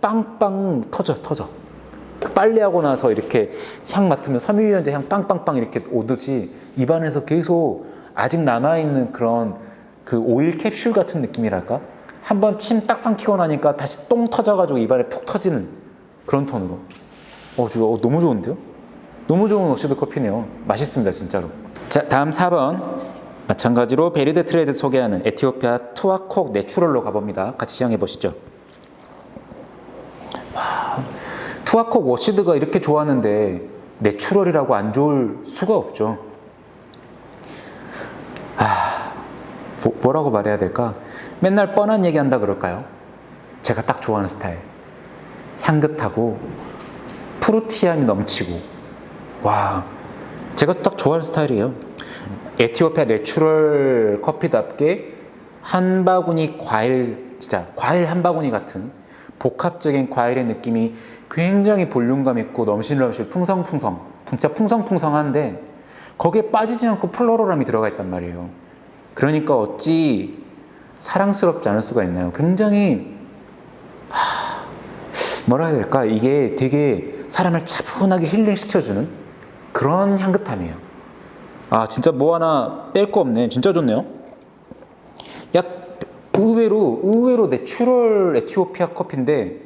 빵빵 터져. 빨래하고 나서 이렇게 향 맡으면 섬유유연제 향 빵빵빵 이렇게 오듯이 입안에서 계속 아직 남아있는 그런 그 오일 캡슐 같은 느낌이랄까? 한번 침 딱 삼키고 나니까 다시 똥 터져가지고 입안에 푹 터지는 그런 톤으로. 너무 좋은데요? 너무 좋은 오시드 커피네요. 맛있습니다, 진짜로. 자, 다음 4번. 마찬가지로 베리드 트레이드 소개하는 에티오피아 투아콕 내추럴로 가봅니다. 같이 시향해 보시죠. 투아콕 워시드가 이렇게 좋았는데 내추럴이라고 안 좋을 수가 없죠. 뭐라고 말해야 될까? 맨날 뻔한 얘기한다 그럴까요? 제가 딱 좋아하는 스타일. 향긋하고 프루티함이 넘치고 제가 딱 좋아하는 스타일이에요. 에티오피아 내추럴 커피답게 한 바구니 과일, 진짜 과일 한 바구니 같은 복합적인 과일의 느낌이 굉장히 볼륨감 있고 넘실넘실 진짜 풍성풍성한데 거기에 빠지지 않고 플로럴함이 들어가 있단 말이에요. 그러니까 어찌 사랑스럽지 않을 수가 있나요? 굉장히 뭐라 해야 될까? 이게 되게 사람을 차분하게 힐링시켜주는 그런 향긋함이에요. 진짜 뭐 하나 뺄 거 없네. 진짜 좋네요. 의외로 내추럴 에티오피아 커피인데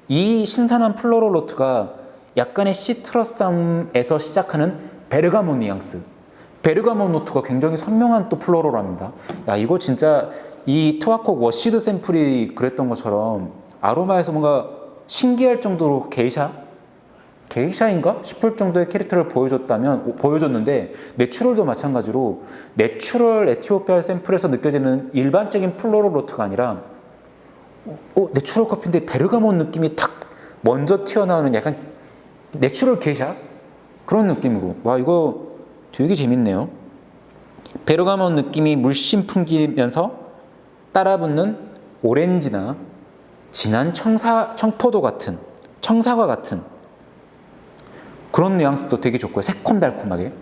이 신선한 플로럴 노트가 약간의 시트러스함에서 시작하는 베르가못 뉘앙스, 베르가못 노트가 굉장히 선명한 또 플로럴합니다. 이거 진짜 이 투아콕 워시드 샘플이 그랬던 것처럼 아로마에서 뭔가 신기할 정도로 게이샤인가 싶을 정도의 캐릭터를 보여줬는데 내추럴도 마찬가지로 내추럴 에티오피아 샘플에서 느껴지는 일반적인 플로럴 노트가 아니라 내추럴 커피인데 베르가못 느낌이 탁 먼저 튀어나오는 약간 내추럴 게이샤 그런 느낌으로 이거 되게 재밌네요. 베르가못 느낌이 물씬 풍기면서 따라붙는 오렌지나 진한 청포도 같은 청사과 같은 그런 뉘앙스도 되게 좋고요. 새콤달콤하게.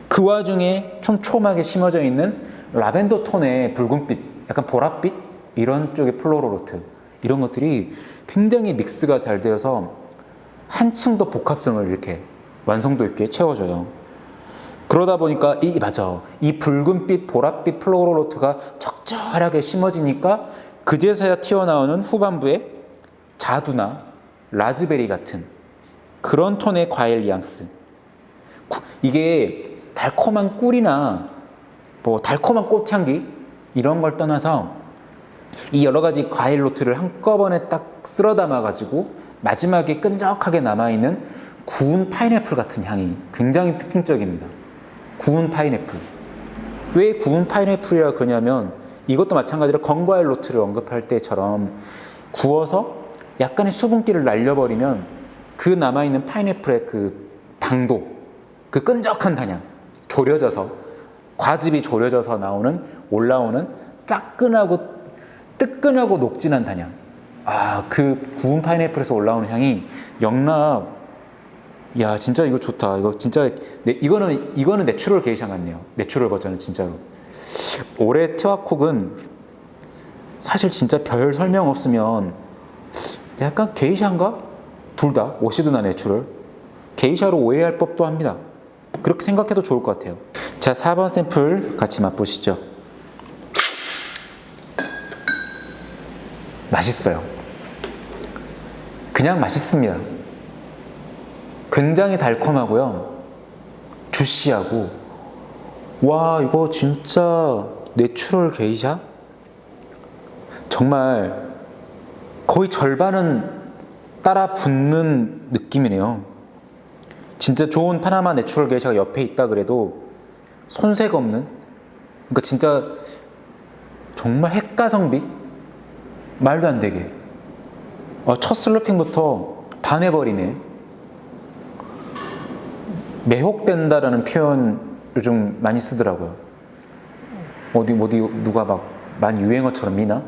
그 와중에 촘촘하게 심어져 있는 라벤더 톤의 붉은빛, 약간 보랏빛 이런 쪽의 플로럴 노트 이런 것들이 굉장히 믹스가 잘 되어서 한층 더 복합성을 이렇게 완성도 있게 채워줘요. 그러다 보니까 이 붉은빛, 보랏빛 플로럴 노트가 적절하게 심어지니까 그제서야 튀어나오는 후반부에 자두나 라즈베리 같은 그런 톤의 과일 뉘앙스. 이게 달콤한 꿀이나 뭐 달콤한 꽃향기 이런 걸 떠나서 이 여러 가지 과일 노트를 한꺼번에 딱 쓸어 담아 가지고 마지막에 끈적하게 남아있는 구운 파인애플 같은 향이 굉장히 특징적입니다. 구운 파인애플. 왜 구운 파인애플이라고 그러냐면 이것도 마찬가지로 건과일 노트를 언급할 때처럼 구워서 약간의 수분기를 날려버리면 그 남아있는 파인애플의 그 당도, 그 끈적한 단향, 졸여져서 과즙이 졸여져서 올라오는 뜨끈하고 녹진한 단향. 그 구운 파인애플에서 올라오는 향이 영락. 야, 진짜 이거 좋다. 이거 진짜 이거는 내추럴 게이샤 같네요. 내추럴 버전은 진짜로. 올해 트와콕은 사실 진짜 별 설명 없으면 약간 게이샤인가? 둘 다 오시드나 내추럴. 게이샤로 오해할 법도 합니다. 그렇게 생각해도 좋을 것 같아요. 자, 4번 샘플 같이 맛보시죠. 맛있어요. 그냥 맛있습니다. 굉장히 달콤하고요. 주시하고. 와, 이거 진짜 내추럴 게이샤? 정말 거의 절반은 따라 붙는 느낌이네요. 진짜 좋은 파나마 내추럴 게이샤가 옆에 있다 그래도 손색 없는, 그러니까 진짜 정말 핵가성비? 말도 안 되게. 첫 슬러핑부터 반해버리네. 매혹된다라는 표현 요즘 많이 쓰더라고요. 어디 누가 막 많이 유행어처럼 미나?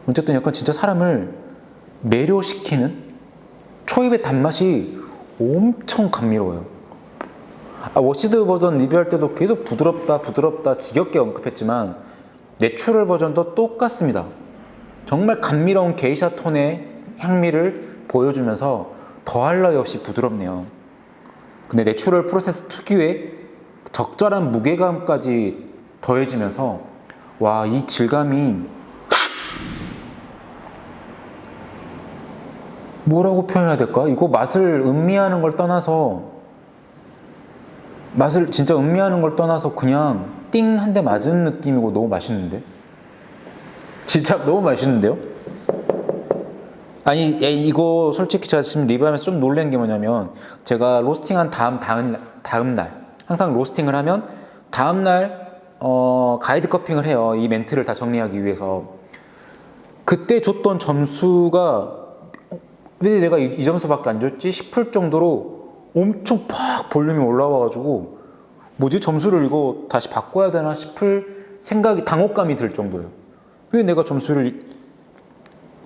어쨌든 약간 진짜 사람을 매료시키는 초입의 단맛이 엄청 감미로워요. 워시드 버전 리뷰할 때도 계속 부드럽다 지겹게 언급했지만 내추럴 버전도 똑같습니다. 정말 감미로운 게이샤 톤의 향미를 보여주면서 더할 나위 없이 부드럽네요. 근데 내추럴 프로세스 특유의 적절한 무게감까지 더해지면서 와, 이 질감이 뭐라고 표현해야 될까? 이거 맛을 음미하는 걸 떠나서 그냥 띵 한 대 맞은 느낌이고 너무 맛있는데? 진짜 너무 맛있는데요? 아니, 이거 솔직히 제가 지금 리뷰하면서 좀 놀란 게 뭐냐면 제가 로스팅한 다음 날 항상 로스팅을 하면 다음 날 가이드 커핑을 해요. 이 멘트를 다 정리하기 위해서. 그때 줬던 점수가 왜 내가 이 점수밖에 안 줬지 싶을 정도로 엄청 팍 볼륨이 올라와가지고 뭐지, 점수를 이거 다시 바꿔야 되나 싶을 생각이, 당혹감이 들 정도예요. 왜 내가 점수를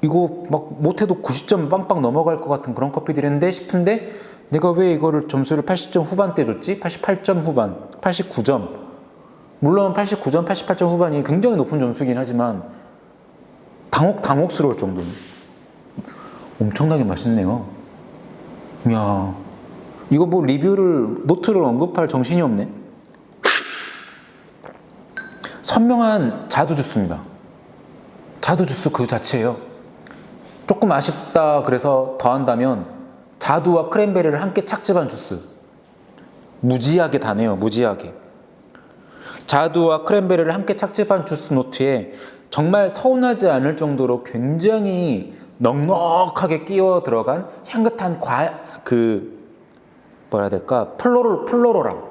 이거 막 못해도 90점 빵빵 넘어갈 것 같은 그런 커피들인데 싶은데 내가 왜 이거를 점수를 80점 후반대 줬지? 88점 후반, 89점. 물론 89점, 88점 후반이 굉장히 높은 점수이긴 하지만 당혹스러울 정도는. 엄청나게 맛있네요. 이야, 이거 뭐 노트를 언급할 정신이 없네. 선명한 자두 주스입니다. 자두 주스 그 자체예요. 조금 아쉽다 그래서 더한다면 자두와 크랜베리를 함께 착즙한 주스. 무지하게 다네요. 무지하게. 자두와 크랜베리를 함께 착즙한 주스 노트에 정말 서운하지 않을 정도로 굉장히 넉넉하게 끼워 들어간 향긋한 플로로랑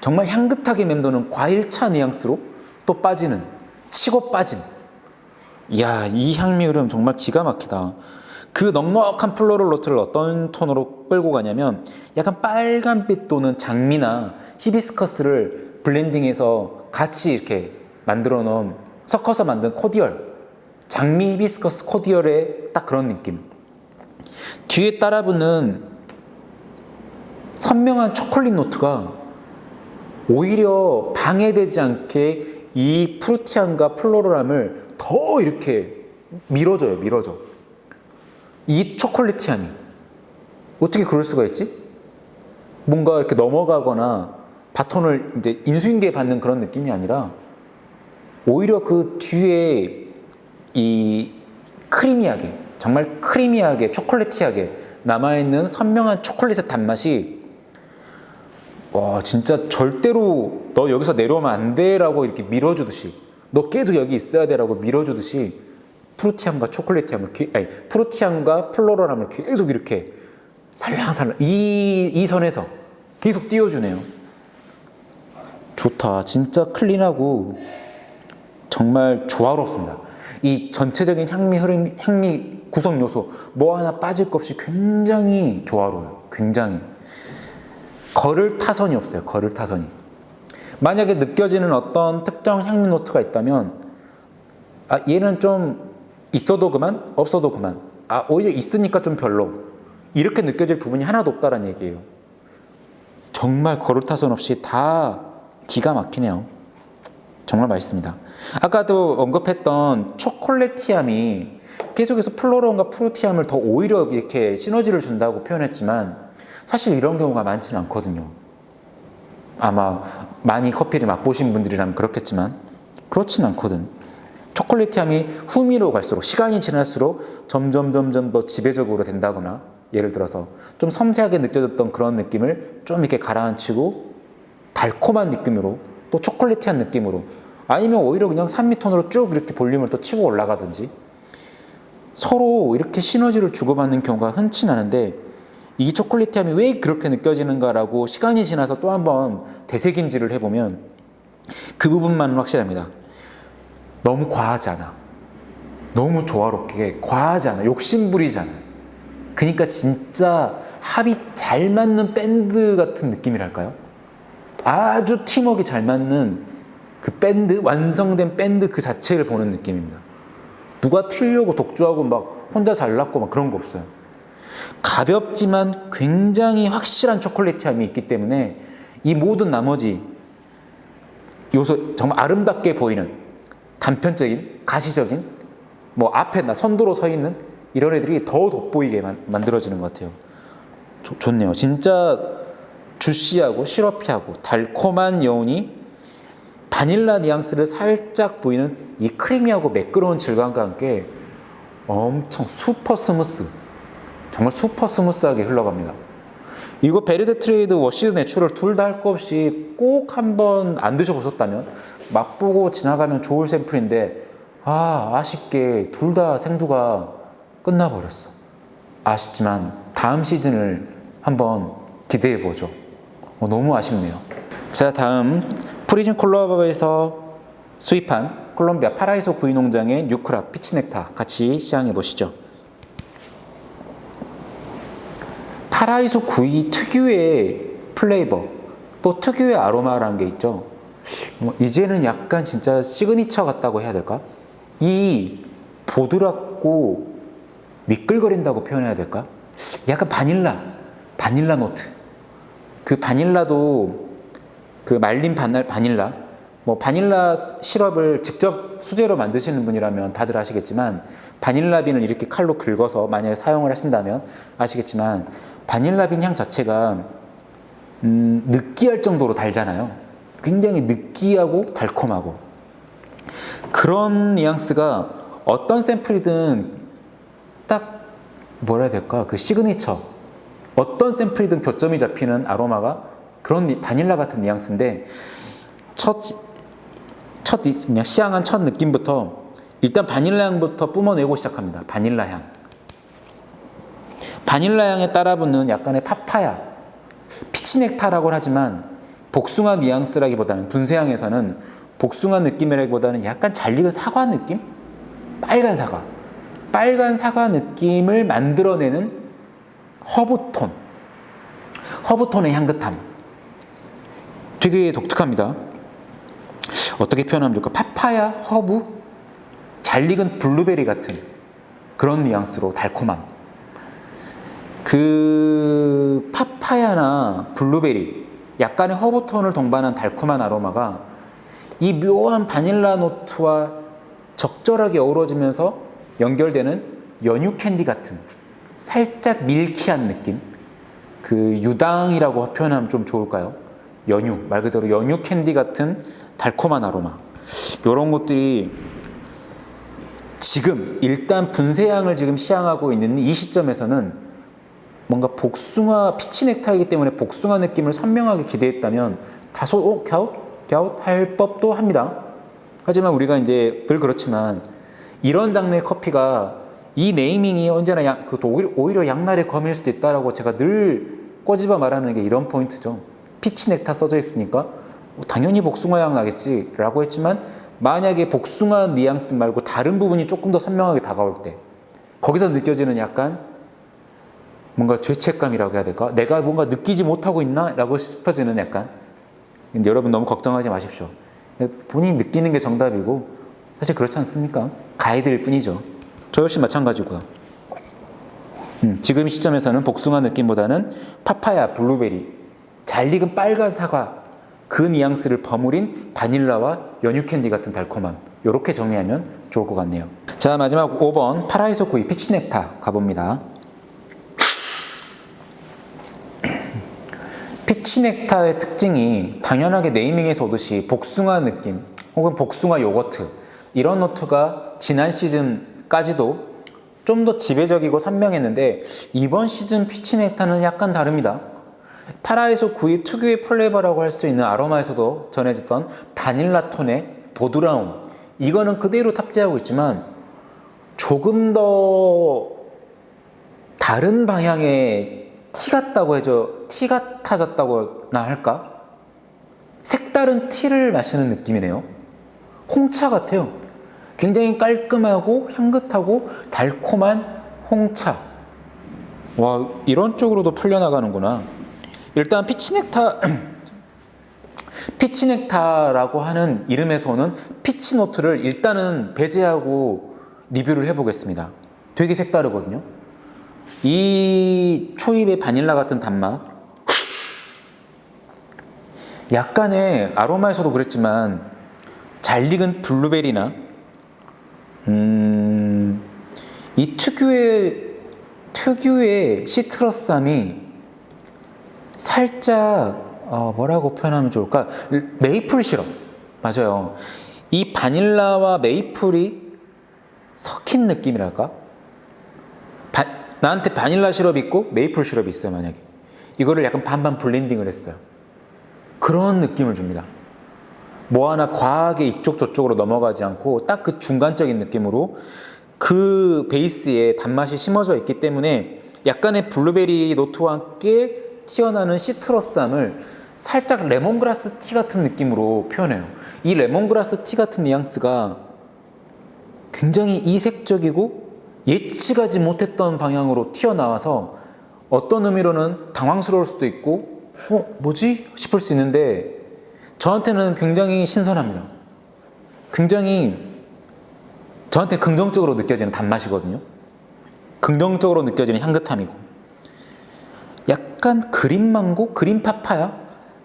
정말 향긋하게 맴도는 과일차 뉘앙스로 또 치고 빠짐. 이야, 이 향미 흐름 정말 기가 막히다. 그 넉넉한 플로럴 노트를 어떤 톤으로 끌고 가냐면 약간 빨간빛 또는 장미나 히비스커스를 블렌딩해서 같이 이렇게 섞어서 만든 코디얼, 장미 히비스커스 코디얼의 딱 그런 느낌. 뒤에 따라붙는 선명한 초콜릿 노트가 오히려 방해되지 않게 이 프루티함과 플로럴함을 더 이렇게 밀어줘요. 이 초콜릿향이 어떻게 그럴 수가 있지? 뭔가 이렇게 넘어가거나 바톤을 이제 인수인계 받는 그런 느낌이 아니라 오히려 그 뒤에 이 정말 크리미하게 초콜릿티하게 남아있는 선명한 초콜릿의 단맛이 와, 진짜 절대로 너 여기서 내려오면 안 돼라고 이렇게 밀어주듯이, 너 계속 여기 있어야 돼라고 밀어주듯이 프루티함과 초콜릿함을, 아니, 프루티함과 플로럴함을 계속 이렇게 살랑살랑 이 선에서 계속 띄워주네요. 좋다. 진짜 클린하고 정말 조화롭습니다. 이 전체적인 향미 구성 요소 뭐 하나 빠질 것 없이 굉장히 조화로워요. 굉장히 거를 타선이 없어요. 거를 타선이. 만약에 느껴지는 어떤 특정 향미 노트가 있다면, 아, 얘는 좀 있어도 그만, 없어도 그만, 아, 오히려 있으니까 좀 별로, 이렇게 느껴질 부분이 하나도 없다는 얘기예요. 정말 거를 타선 없이 다 기가 막히네요. 정말 맛있습니다. 아까도 언급했던 초콜릿티함이 계속해서 플로럴과 프루티함을 더 오히려 이렇게 시너지를 준다고 표현했지만, 사실 이런 경우가 많지는 않거든요. 아마 많이 커피를 맛보신 분들이라면 그렇겠지만 그렇진 않거든. 초콜릿향이 후미로 갈수록, 시간이 지날수록 점점 더 지배적으로 된다거나, 예를 들어서 좀 섬세하게 느껴졌던 그런 느낌을 좀 이렇게 가라앉히고 달콤한 느낌으로, 또 초콜릿한 느낌으로, 아니면 오히려 그냥 산미톤으로 쭉 이렇게 볼륨을 또 치고 올라가든지, 서로 이렇게 시너지를 주고받는 경우가 흔치 않은데, 이 초콜릿함이 왜 그렇게 느껴지는가라고 시간이 지나서 또 한번 되새김질을 해보면 그 부분만은 확실합니다. 너무 과하지 않아. 너무 조화롭게 과하지 않아. 욕심부리지 않아. 그러니까 진짜 합이 잘 맞는 밴드 같은 느낌이랄까요? 아주 팀워크가 잘 맞는 그 밴드, 완성된 밴드 그 자체를 보는 느낌입니다. 누가 틀려고 독주하고 막 혼자 잘났고 막 그런 거 없어요. 가볍지만 굉장히 확실한 초콜릿함이 있기 때문에 이 모든 나머지 요소, 정말 아름답게 보이는 단편적인, 가시적인, 뭐 앞에 선두로 서 있는 이런 애들이 더 돋보이게 만들어지는 것 같아요. 좋네요. 진짜 주시하고 시러피하고 달콤한 여운이 바닐라 뉘앙스를 살짝 보이는 이 크리미하고 매끄러운 질감과 함께 엄청 슈퍼 스무스, 정말 슈퍼 스무스하게 흘러갑니다. 이거 베르데 트레이드, 워시드 내추럴 둘 다 할 거 없이 꼭 한번 안 드셔보셨다면, 맛보고 지나가면 좋을 샘플인데, 아쉽게 둘 다 생두가 끝나버렸어. 아쉽지만 다음 시즌을 한번 기대해보죠. 너무 아쉽네요. 자, 다음 프리즘 콜라보에서 수입한 콜롬비아 파라이소 구이 농장의 뉴크라 피치넥타 같이 시향해 보시죠. 파라이소 구이 특유의 플레이버, 또 특유의 아로마라는 게 있죠. 이제는 약간 진짜 시그니처 같다고 해야 될까? 이 보드랍고 미끌거린다고 표현해야 될까? 약간 바닐라 노트. 그 바닐라도 그 말린 바닐라, 뭐 바닐라 시럽을 직접 수제로 만드시는 분이라면 다들 아시겠지만, 바닐라빈을 이렇게 칼로 긁어서 만약에 사용을 하신다면 아시겠지만, 바닐라빈 향 자체가 느끼할 정도로 달잖아요. 굉장히 느끼하고 달콤하고, 그런 뉘앙스가 어떤 샘플이든 딱 뭐라 해야 될까, 그 시그니처, 어떤 샘플이든 교점이 잡히는 아로마가 그런 바닐라 같은 뉘앙스인데, 그냥 시향한 첫 느낌부터 일단 바닐라 향부터 뿜어내고 시작합니다. 바닐라 향. 바닐라 향에 따라붙는 약간의 파파야, 피치넥타라고 하지만 복숭아 뉘앙스라기보다는, 분쇄향에서는 복숭아 느낌이라기보다는 약간 잘 익은 사과 느낌? 빨간 사과 느낌을 만들어내는 허브톤의 향긋함, 되게 독특합니다. 어떻게 표현하면 좋을까? 파파야, 허브, 잘 익은 블루베리 같은 그런 뉘앙스로 달콤함. 그 파파야나 블루베리, 약간의 허브톤을 동반한 달콤한 아로마가 이 묘한 바닐라 노트와 적절하게 어우러지면서 연결되는 연유 캔디 같은 살짝 밀키한 느낌, 그 유당이라고 표현하면 좀 좋을까요? 연유, 말 그대로 연유 캔디 같은 달콤한 아로마, 이런 것들이 지금 일단 분쇄향을 지금 시향하고 있는 이 시점에서는 뭔가 복숭아 피치 넥타이기 때문에 복숭아 느낌을 선명하게 기대했다면 다소 갸웃할 법도 합니다. 하지만 우리가 이제 늘 그렇지만 이런 장르의 커피가 이 네이밍이 언제나 오히려 양날의 검일 수도 있다라고 제가 늘 꼬집어 말하는 게 이런 포인트죠. 피치 넥타 써져 있으니까 당연히 복숭아 향 나겠지 라고 했지만 만약에 복숭아 뉘앙스 말고 다른 부분이 조금 더 선명하게 다가올 때 거기서 느껴지는 약간 뭔가 죄책감이라고 해야 될까? 내가 뭔가 느끼지 못하고 있나? 라고 싶어지는 약간. 근데 여러분 너무 걱정하지 마십시오. 본인이 느끼는 게 정답이고 사실 그렇지 않습니까? 가이드일 뿐이죠. 저 역시 마찬가지고요. 지금 시점에서는 복숭아 느낌보다는 파파야, 블루베리, 잘 익은 빨간 사과 그 뉘앙스를 버무린 바닐라와 연유 캔디 같은 달콤함 이렇게 정리하면 좋을 것 같네요. 자, 마지막 5번 파라이소 구이 피치 넥타 가봅니다. 피치 넥타의 특징이 당연하게 네이밍에서 오듯이 복숭아 느낌 혹은 복숭아 요거트 이런 노트가 지난 시즌까지도 좀 더 지배적이고 선명했는데 이번 시즌 피치 넥타는 약간 다릅니다. 파라이소 구이 특유의 플레이버라고 할 수 있는 아로마에서도 전해졌던 바닐라 톤의 보드라움 이거는 그대로 탑재하고 있지만 조금 더 다른 방향의 티 같다고 해죠. 티 같아졌다고나 할까? 색다른 티를 마시는 느낌이네요. 홍차 같아요. 굉장히 깔끔하고 향긋하고 달콤한 홍차. 와, 이런 쪽으로도 풀려나가는구나. 일단 피치넥타라고 하는 이름에서 오는 피치노트를 일단은 배제하고 리뷰를 해보겠습니다. 되게 색다르거든요. 이 초입의 바닐라 같은 단맛, 약간의 아로마에서도 그랬지만 잘 익은 블루베리나 이 특유의 시트러스함이 살짝 뭐라고 표현하면 좋을까? 메이플 시럽 맞아요. 이 바닐라와 메이플이 섞인 느낌이랄까? 나한테 바닐라 시럽 있고 메이플 시럽이 있어요. 만약에 이거를 약간 반반 블렌딩을 했어요. 그런 느낌을 줍니다. 뭐 하나 과하게 이쪽 저쪽으로 넘어가지 않고 딱 그 중간적인 느낌으로 그 베이스에 단맛이 심어져 있기 때문에 약간의 블루베리 노트와 함께 튀어나오는 시트러스함을 살짝 레몬그라스 티 같은 느낌으로 표현해요. 이 레몬그라스 티 같은 뉘앙스가 굉장히 이색적이고 예측하지 못했던 방향으로 튀어나와서 어떤 의미로는 당황스러울 수도 있고 뭐지? 싶을 수 있는데 저한테는 굉장히 신선합니다. 굉장히 저한테 긍정적으로 느껴지는 단맛이거든요. 긍정적으로 느껴지는 향긋함이고 약간 그린 망고, 그린 파파야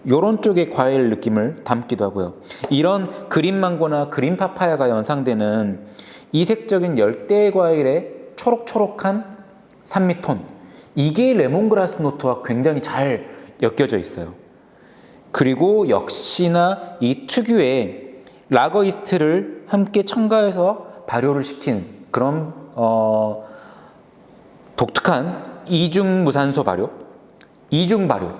이런 쪽의 과일 느낌을 담기도 하고요. 이런 그린 망고나 그린 파파야가 연상되는 이색적인 열대 과일의 초록초록한 산미톤 이게 레몬그라스 노트와 굉장히 잘 엮여져 있어요. 그리고 역시나 이 특유의 라거 이스트를 함께 첨가해서 발효를 시킨 그런 독특한 이중 무산소 발효, 이중 발효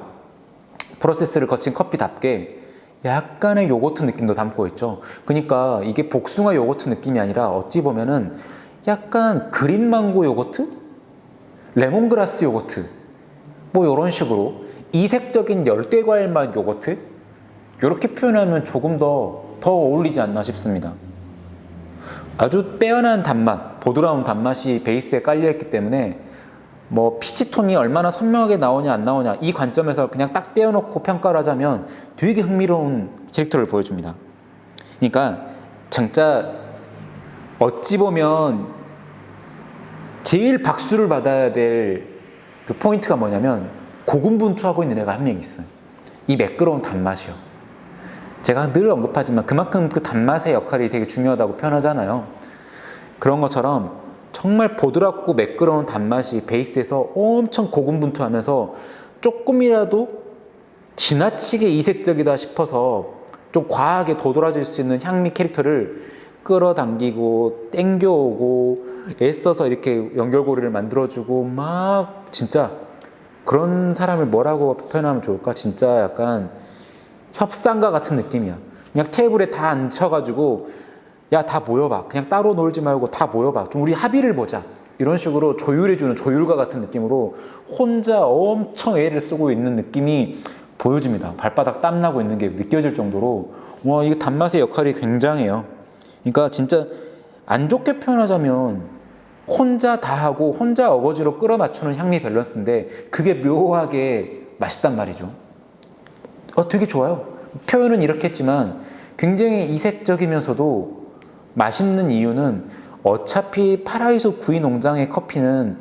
프로세스를 거친 커피답게 약간의 요거트 느낌도 담고 있죠. 그러니까 이게 복숭아 요거트 느낌이 아니라 어찌 보면은 약간 그린 망고 요거트, 레몬그라스 요거트 뭐 이런 식으로 이색적인 열대 과일 맛 요거트 이렇게 표현하면 조금 더 어울리지 않나 싶습니다. 아주 빼어난 단맛, 보드라운 단맛이 베이스에 깔려있기 때문에 뭐 피치톤이 얼마나 선명하게 나오냐 안 나오냐 이 관점에서 그냥 딱 떼어놓고 평가를 하자면 되게 흥미로운 캐릭터를 보여줍니다. 그러니까 진짜 어찌 보면 제일 박수를 받아야 될 그 포인트가 뭐냐면 고군분투하고 있는 애가 한 명 있어요. 이 매끄러운 단맛이요. 제가 늘 언급하지만 그만큼 그 단맛의 역할이 되게 중요하다고 표현하잖아요. 그런 것처럼 정말 보드랍고 매끄러운 단맛이 베이스에서 엄청 고군분투하면서 조금이라도 지나치게 이색적이다 싶어서 좀 과하게 도드라질 수 있는 향미 캐릭터를 끌어당기고 땡겨오고 애써서 이렇게 연결고리를 만들어주고 막 진짜 그런 사람을 뭐라고 표현하면 좋을까? 진짜 약간 협상가 같은 느낌이야. 그냥 테이블에 다 앉혀가지고 야, 다 모여봐. 그냥 따로 놀지 말고 다 모여봐. 좀 우리 합의를 보자. 이런 식으로 조율해주는 조율가 같은 느낌으로 혼자 엄청 애를 쓰고 있는 느낌이 보여집니다. 발바닥 땀나고 있는 게 느껴질 정도로 와, 이거 단맛의 역할이 굉장해요. 그러니까 진짜 안 좋게 표현하자면 혼자 다 하고 혼자 어거지로 끌어맞추는 향미 밸런스인데 그게 묘하게 맛있단 말이죠. 되게 좋아요. 표현은 이렇게 했지만 굉장히 이색적이면서도 맛있는 이유는 어차피 파라이소 구이 농장의 커피는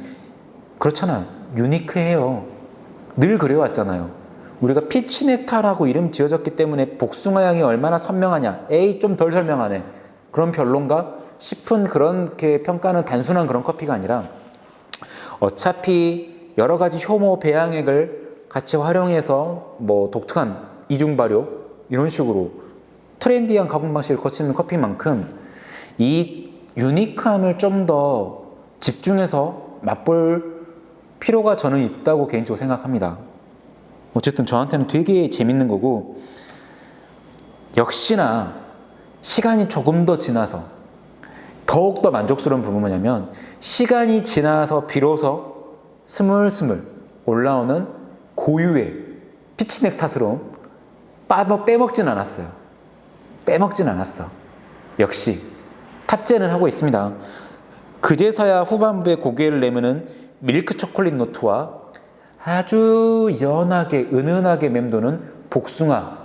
그렇잖아. 유니크해요. 늘 그래왔잖아요. 우리가 피치 넥타라고 이름 지어졌기 때문에 복숭아 향이 얼마나 선명하냐. 에이, 좀 덜 설명하네. 그럼 별론가 싶은 그렇게 평가는 단순한 그런 커피가 아니라 어차피 여러 가지 효모 배양액을 같이 활용해서 뭐 독특한 이중 발효 이런 식으로 트렌디한 가공 방식을 거치는 커피만큼 이 유니크함을 좀 더 집중해서 맛볼 필요가 저는 있다고 개인적으로 생각합니다. 어쨌든 저한테는 되게 재밌는 거고 역시나 시간이 조금 더 지나서 더욱더 만족스러운 부분은 뭐냐면 시간이 지나서 비로소 스물스물 올라오는 고유의 피치넥타스러움 빼먹진 않았어요. 빼먹진 않았어. 역시 탑재는 하고 있습니다. 그제서야 후반부에 고개를 내미는 밀크 초콜릿 노트와 아주 연하게 은은하게 맴도는 복숭아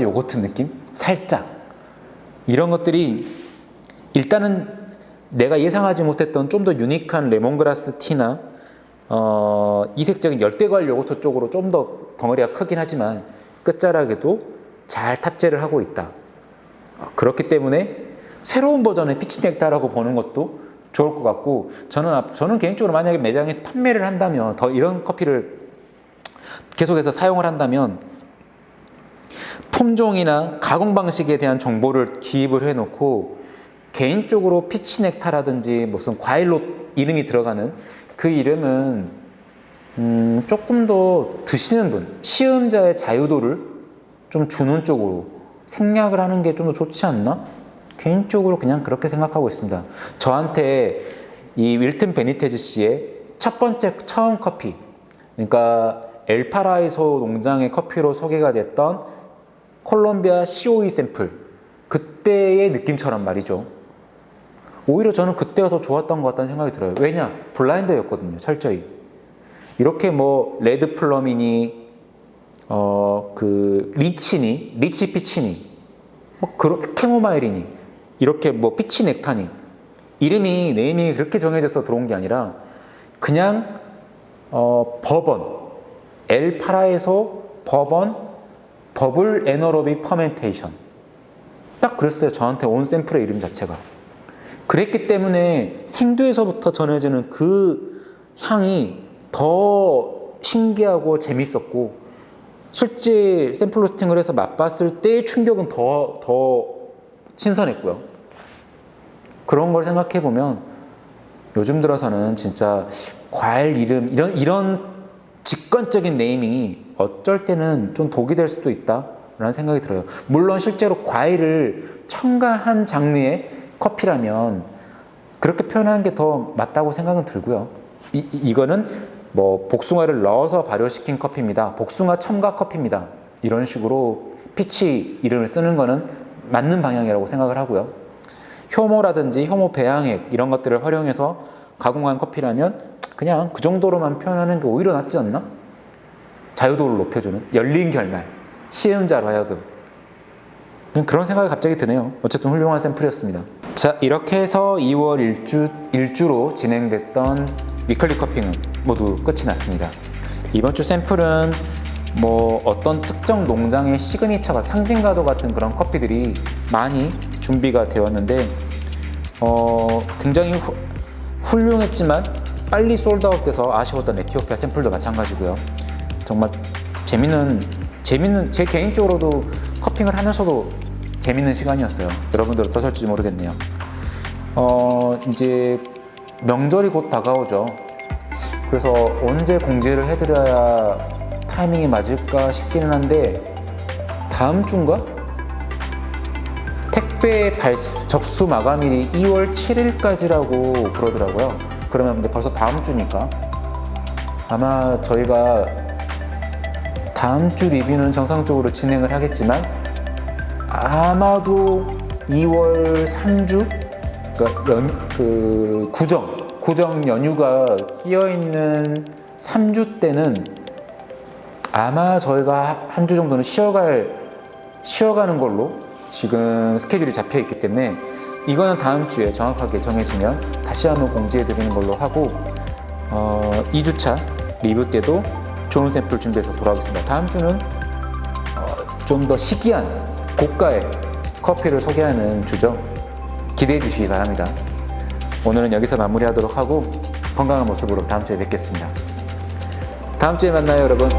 요거트 느낌? 살짝 이런 것들이 일단은 내가 예상하지 못했던 좀 더 유니크한 레몬그라스 티나 이색적인 열대과일 요거트 쪽으로 좀 더 덩어리가 크긴 하지만 끝자락에도 잘 탑재를 하고 있다. 그렇기 때문에 새로운 버전의 피치넥타라고 보는 것도 좋을 것 같고 저는 개인적으로 만약에 매장에서 판매를 한다면 더 이런 커피를 계속해서 사용을 한다면 품종이나 가공 방식에 대한 정보를 기입을 해놓고 개인적으로 피치넥타라든지 무슨 과일로 이름이 들어가는 그 이름은 조금 더 드시는 분, 시음자의 자유도를 좀 주는 쪽으로 생략을 하는 게 좀 더 좋지 않나? 개인적으로 그냥 그렇게 생각하고 있습니다. 저한테 이 윌튼 베니테즈 씨의 첫 번째 처음 커피, 그러니까 엘파라이소 농장의 커피로 소개가 됐던 콜롬비아 COE 샘플, 그때의 느낌처럼 말이죠. 오히려 저는 그때가 더 좋았던 것 같다는 생각이 들어요. 왜냐? 블라인드였거든요. 철저히. 이렇게 뭐 레드 플럼이니 리치 피치니 캐모마일이니 이렇게 뭐 피치 넥타니 이름이 네이밍이 그렇게 정해져서 들어온 게 아니라 그냥 버번 엘파라에서 버번 버블 에너로빅 퍼멘테이션 딱 그랬어요. 저한테 온 샘플의 이름 자체가 그랬기 때문에 생두에서부터 전해지는 그 향이 더 신기하고 재밌었고 실제 샘플 로스팅을 해서 맛봤을 때의 충격은 더 신선했고요. 그런 걸 생각해 보면 요즘 들어서는 진짜 과일 이름 이런 직관적인 네이밍이 어쩔 때는 좀 독이 될 수도 있다라는 생각이 들어요. 물론 실제로 과일을 첨가한 장르의 커피라면 그렇게 표현하는 게 더 맞다고 생각은 들고요. 이거는 뭐 복숭아를 넣어서 발효시킨 커피입니다. 복숭아 첨가 커피입니다. 이런 식으로 피치 이름을 쓰는 거는 맞는 방향이라고 생각을 하고요. 효모라든지 효모 배양액 이런 것들을 활용해서 가공한 커피라면 그냥 그 정도로만 표현하는 게 오히려 낫지 않나? 자유도를 높여주는 열린 결말, 시음자로 하여금 그냥 그런 생각이 갑자기 드네요. 어쨌든 훌륭한 샘플이었습니다. 자, 이렇게 해서 2월 일주로 진행됐던 위클리 커피는 모두 끝이 났습니다. 이번 주 샘플은 뭐 어떤 특정 농장의 시그니처가 상징과도 같은 그런 커피들이 많이 준비가 되었는데 굉장히 훌륭했지만 빨리 솔드아웃 돼서 아쉬웠던 에티오피아 샘플도 마찬가지고요. 정말 재밌는 제 개인적으로도 커핑을 하면서도 재밌는 시간이었어요. 여러분들 어떠실지 모르겠네요. 이제 명절이 곧 다가오죠. 그래서 언제 공지를 해드려야 타이밍이 맞을까 싶기는 한데 다음 주인가? 택배 접수 마감일이 2월 7일까지라고 그러더라고요. 그러면 이제 벌써 다음 주니까 아마 저희가 다음 주 리뷰는 정상적으로 진행을 하겠지만 아마도 2월 3주? 그러니까 구정 연휴가 끼어있는 3주 때는 아마 저희가 한 주 정도는 쉬어가는 걸로 지금 스케줄이 잡혀 있기 때문에 이거는 다음 주에 정확하게 정해지면 다시 한번 공지해 드리는 걸로 하고 2주차 리뷰 때도 좋은 샘플 준비해서 돌아오겠습니다. 다음 주는 좀 더 희귀한 고가의 커피를 소개하는 주죠. 기대해 주시기 바랍니다. 오늘은 여기서 마무리하도록 하고 건강한 모습으로 다음 주에 뵙겠습니다. 다음 주에 만나요, 여러분.